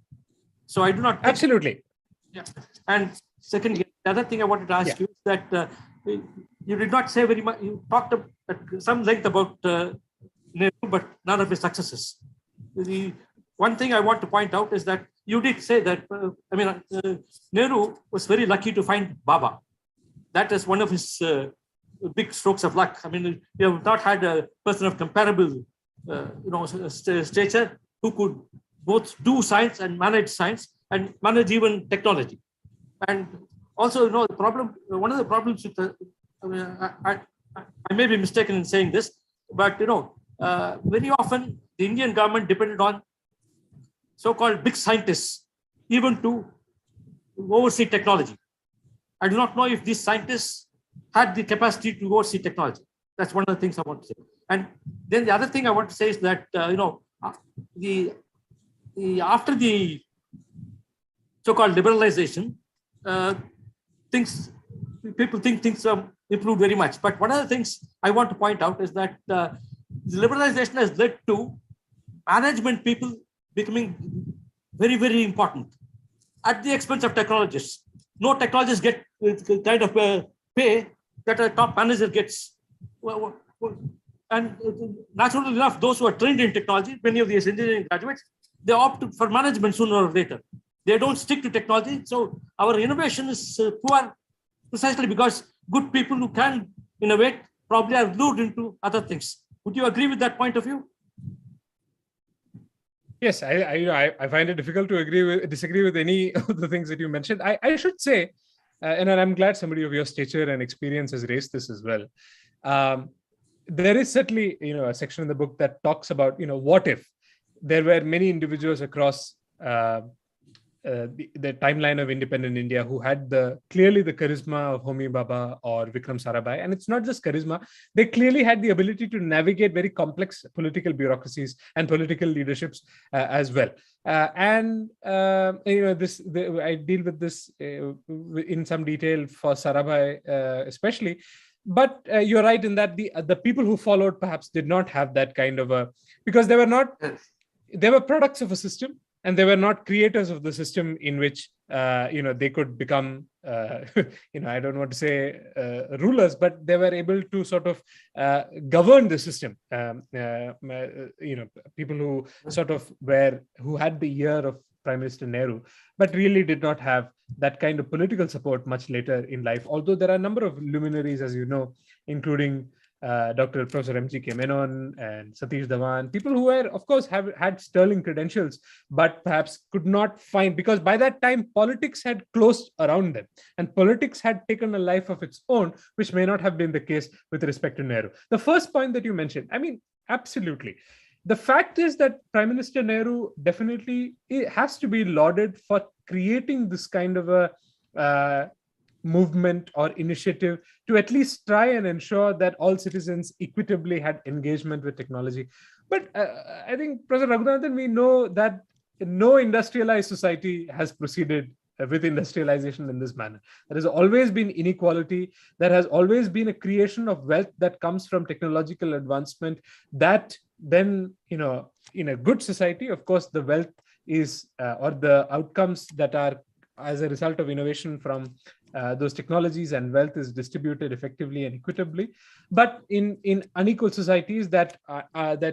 So I do not absolutely. Yeah. And secondly, the other thing I wanted to ask you is that you did not say very much. You talked at some length about Nehru, but none of his successes. The one thing I want to point out is that you did say that, Nehru was very lucky to find Baba. That is one of his big strokes of luck. I mean, you have not had a person of comparable, stature who could both do science and manage even technology. And also, the problem, one of the problems with I may be mistaken in saying this, but, very often the Indian government depended on so-called big scientists, even to oversee technology. I do not know if these scientists had the capacity to oversee technology. That's one of the things I want to say. And then the other thing I want to say is that, after the so-called liberalization, people think things have improved very much. But one of the things I want to point out is that the liberalization has led to management people becoming very, very important at the expense of technologists. No technologists get the kind of pay that a top manager gets. And naturally enough, those who are trained in technology, many of these engineering graduates, they opt for management sooner or later. They don't stick to technology. So our innovation is poor precisely because good people who can innovate probably are lured into other things. Would you agree with that point of view? Yes, I find it difficult to disagree with any of the things that you mentioned. I should say, and I'm glad somebody of your stature and experience has raised this as well. There is certainly, a section in the book that talks about, what if there were many individuals across the timeline of independent India who had clearly the charisma of Homi Bhabha or Vikram Sarabhai. And it's not just charisma. They clearly had the ability to navigate very complex political bureaucracies and political leaderships as well. I deal with this in some detail for Sarabhai especially. But you're right in that the people who followed perhaps did not have that kind of because they were products of a system, and they were not creators of the system in which they could become I don't want to say rulers, but they were able to sort of govern the system. People who sort of who had the ear of Prime Minister Nehru, but really did not have that kind of political support much later in life. Although there are a number of luminaries, as you know, including Dr. Professor M.G.K. Menon and Satish Dhawan, people who were, of course, had sterling credentials, but perhaps could not find, because by that time, politics had closed around them and politics had taken a life of its own, which may not have been the case with respect to Nehru. The first point that you mentioned, I mean, absolutely. The fact is that Prime Minister Nehru definitely has to be lauded for creating this kind of a movement or initiative to at least try and ensure that all citizens equitably had engagement with technology. But I think, Professor Raghunathan, we know that no industrialized society has proceeded with industrialization in this manner. There has always been inequality. There has always been a creation of wealth that comes from technological advancement that then, in a good society, of course, the wealth is or the outcomes that are as a result of innovation from those technologies and wealth is distributed effectively and equitably. But in unequal societies, that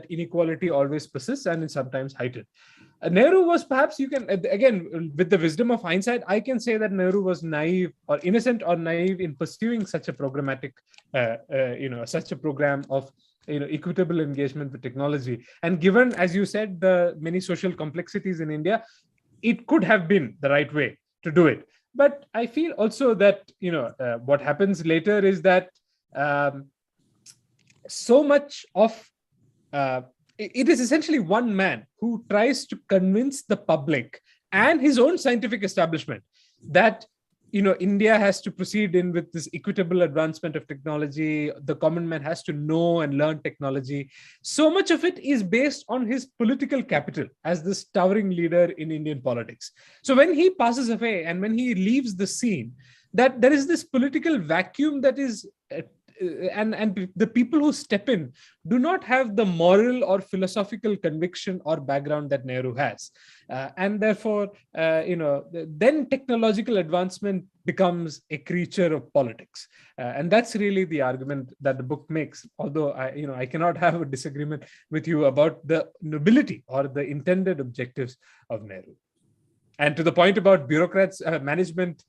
inequality always persists and is sometimes heightened. Nehru was, perhaps you can, again, with the wisdom of hindsight, I can say that Nehru was naive or innocent or naive in pursuing such a programmatic, such a program of equitable engagement with technology. And given, as you said, the many social complexities in India, it could have been the right way to do it. But I feel also that, what happens later is that so much of it is essentially one man who tries to convince the public and his own scientific establishment that India has to proceed in with this equitable advancement of technology. The common man has to know and learn technology. So much of it is based on his political capital as this towering leader in Indian politics. So when he passes away and when he leaves the scene, that there is this political vacuum that is and the people who step in do not have the moral or philosophical conviction or background that Nehru has. And therefore, then technological advancement becomes a creature of politics. And that's really the argument that the book makes. Although, I cannot have a disagreement with you about the nobility or the intended objectives of Nehru. And to the point about bureaucrats, management,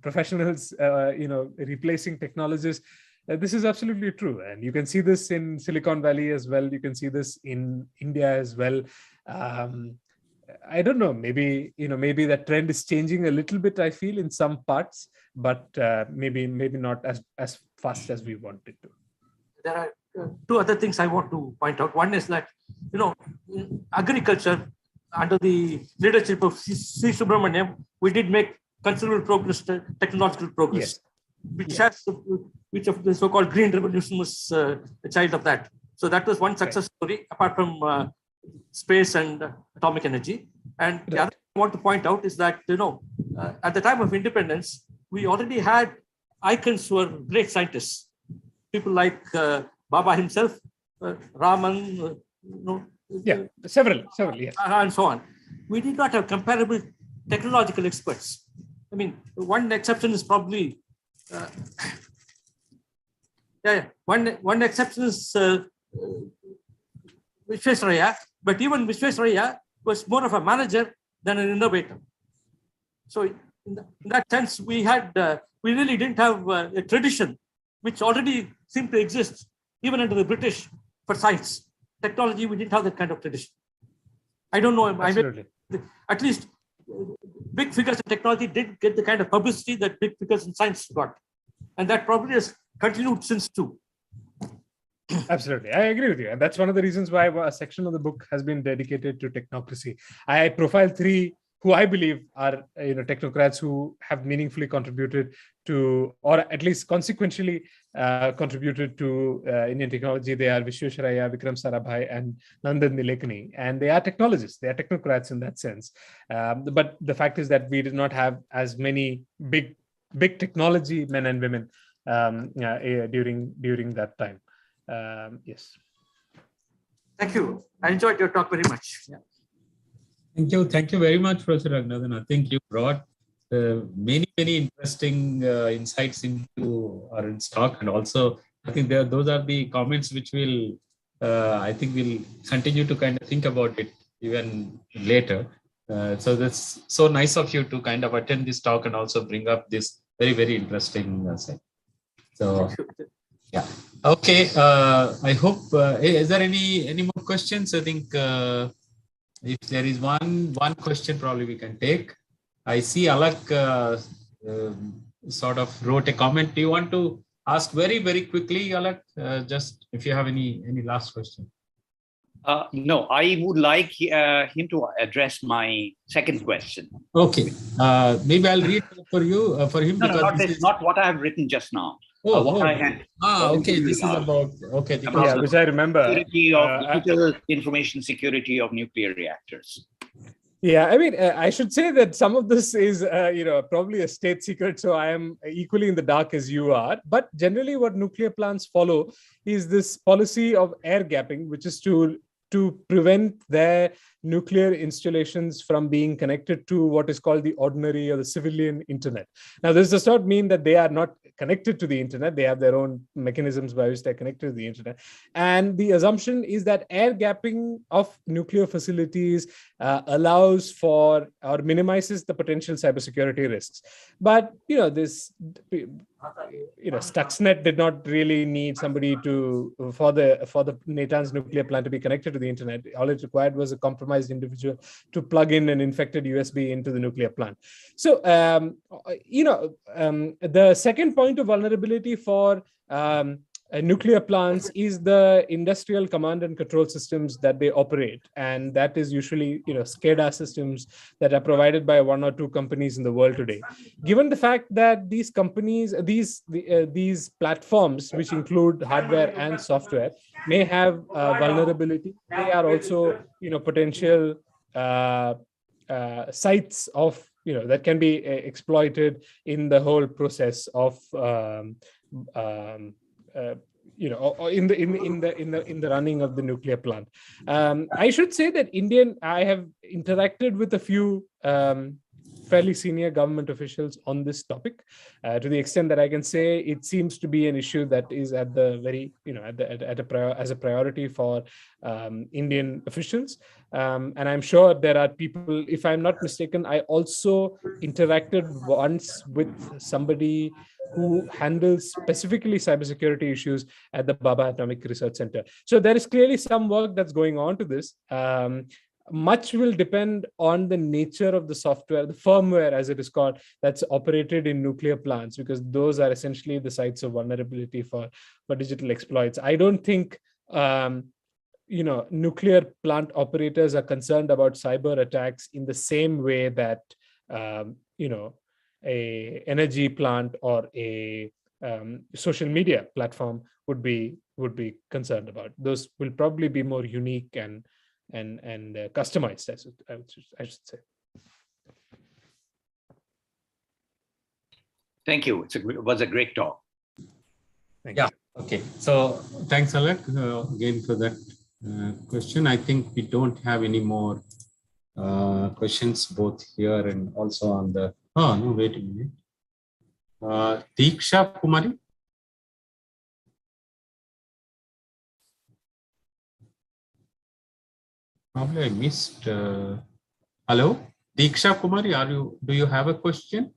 professionals, replacing technologists. This is absolutely true. And you can see this in Silicon Valley as well. You can see this in India as well. I don't know, maybe that trend is changing a little bit, I feel, in some parts, but maybe not as fast as we want it to. There are two other things I want to point out. One is that, in agriculture, under the leadership of C. Subramaniam, we did make considerable progress, technological progress, which of the so-called Green Revolution was a child of that. So that was one success story, apart from space and atomic energy. And the other thing I want to point out is that, at the time of independence, we already had icons who were great scientists, people like Baba himself, Raman, several, yes. And so on. We did not have comparable technological experts. I mean, one exception is probably, one exception is Vishwesvaraya, but even Vishwesvaraya was more of a manager than an innovator. So in that sense, we really didn't have a tradition which already seemed to exist even under the British for science. Technology, we didn't have that kind of tradition. I don't know. Absolutely. At least big figures in technology did get the kind of publicity that big figures in science got. And that probably has continued since too. Absolutely. I agree with you. And that's one of the reasons why a section of the book has been dedicated to technocracy. I profile 3 who I believe are technocrats who have meaningfully contributed to, or at least consequentially contributed to Indian technology. They are Vishwesvaraya, Vikram Sarabhai, and Nandan Nilekani. And they are technologists. They are technocrats in that sense. But the fact is that we did not have as many big technology men and women during that time. Yes. Thank you. I enjoyed your talk very much. Yeah. Thank you very much, Professor Raghunathan. I think you brought many interesting insights into Arun's talk, and also I think those are the comments which will I think we'll continue to kind of think about it even later. So that's so nice of you to kind of attend this talk and also bring up this very interesting side. So yeah. Okay. I hope. Is there any more questions? I think if there is one question, probably we can take. I see Alak sort of wrote a comment. Do you want to ask very quickly, Alak? Just if you have any last question. No, I would like him to address my second question. Okay. Maybe I'll read for you for him. No, not what I have written just now. I had. Okay. This is about which I remember. Security of digital information security of nuclear reactors. Yeah, I mean, I should say that some of this is, probably a state secret. So I am equally in the dark as you are. But generally, what nuclear plants follow is this policy of air gapping, which is to prevent their nuclear installations from being connected to what is called the ordinary or the civilian internet. Now, this does not mean that they are not connected to the internet. They have their own mechanisms by which they're connected to the internet. And the assumption is that air gapping of nuclear facilities allows for or minimizes the potential cybersecurity risks. But, this, Stuxnet did not really need somebody for the Natanz nuclear plant to be connected to the internet. All it required was a compromised individual to plug in an infected USB into the nuclear plant. So, the second point of vulnerability for nuclear plants is the industrial command and control systems that they operate, and that is usually SCADA systems that are provided by 1 or 2 companies in the world today. Given the fact that these companies, these platforms, which include hardware and software, may have vulnerability, they are also potential sites of that can be exploited in the whole process of in the running of the nuclear plant. I should say that I have interacted with a few fairly senior government officials on this topic, to the extent that I can say it seems to be an issue that is at the very, as a priority for Indian officials. And I'm sure there are people, if I'm not mistaken, I also interacted once with somebody who handles specifically cybersecurity issues at the Bhabha Atomic Research Center. So there is clearly some work that's going on to this. Much will depend on the nature of the software, the firmware, as it is called, that's operated in nuclear plants, because those are essentially the sites of vulnerability for digital exploits. I don't think nuclear plant operators are concerned about cyber attacks in the same way that a energy plant or a social media platform would be concerned about. Those will probably be more unique and customized, I should say. Thank you. It was a great talk. Thank you. Okay. So thanks, Alak, again for that question. I think we don't have any more questions both here and also on the. Oh no! Wait a minute. Diksha Kumari. Probably I missed. Hello, Diksha Kumari, do you have a question?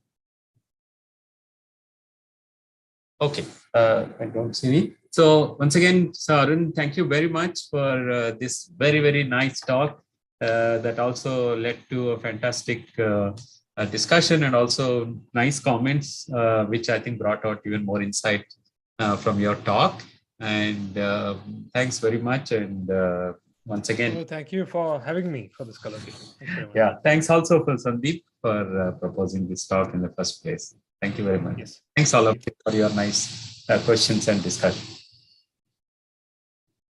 Okay, I don't see any. So once again, Sir Arun, thank you very much for this very nice talk. that also led to a fantastic discussion and also nice comments, which I think brought out even more insight from your talk. And thanks very much. And once again, Oh, thank you for having me for this colloquium. Thanks very much. Yeah, thanks also for Sandeep for proposing this talk in the first place. Thank you very much. Yes. Thanks all of you for your nice questions and discussion.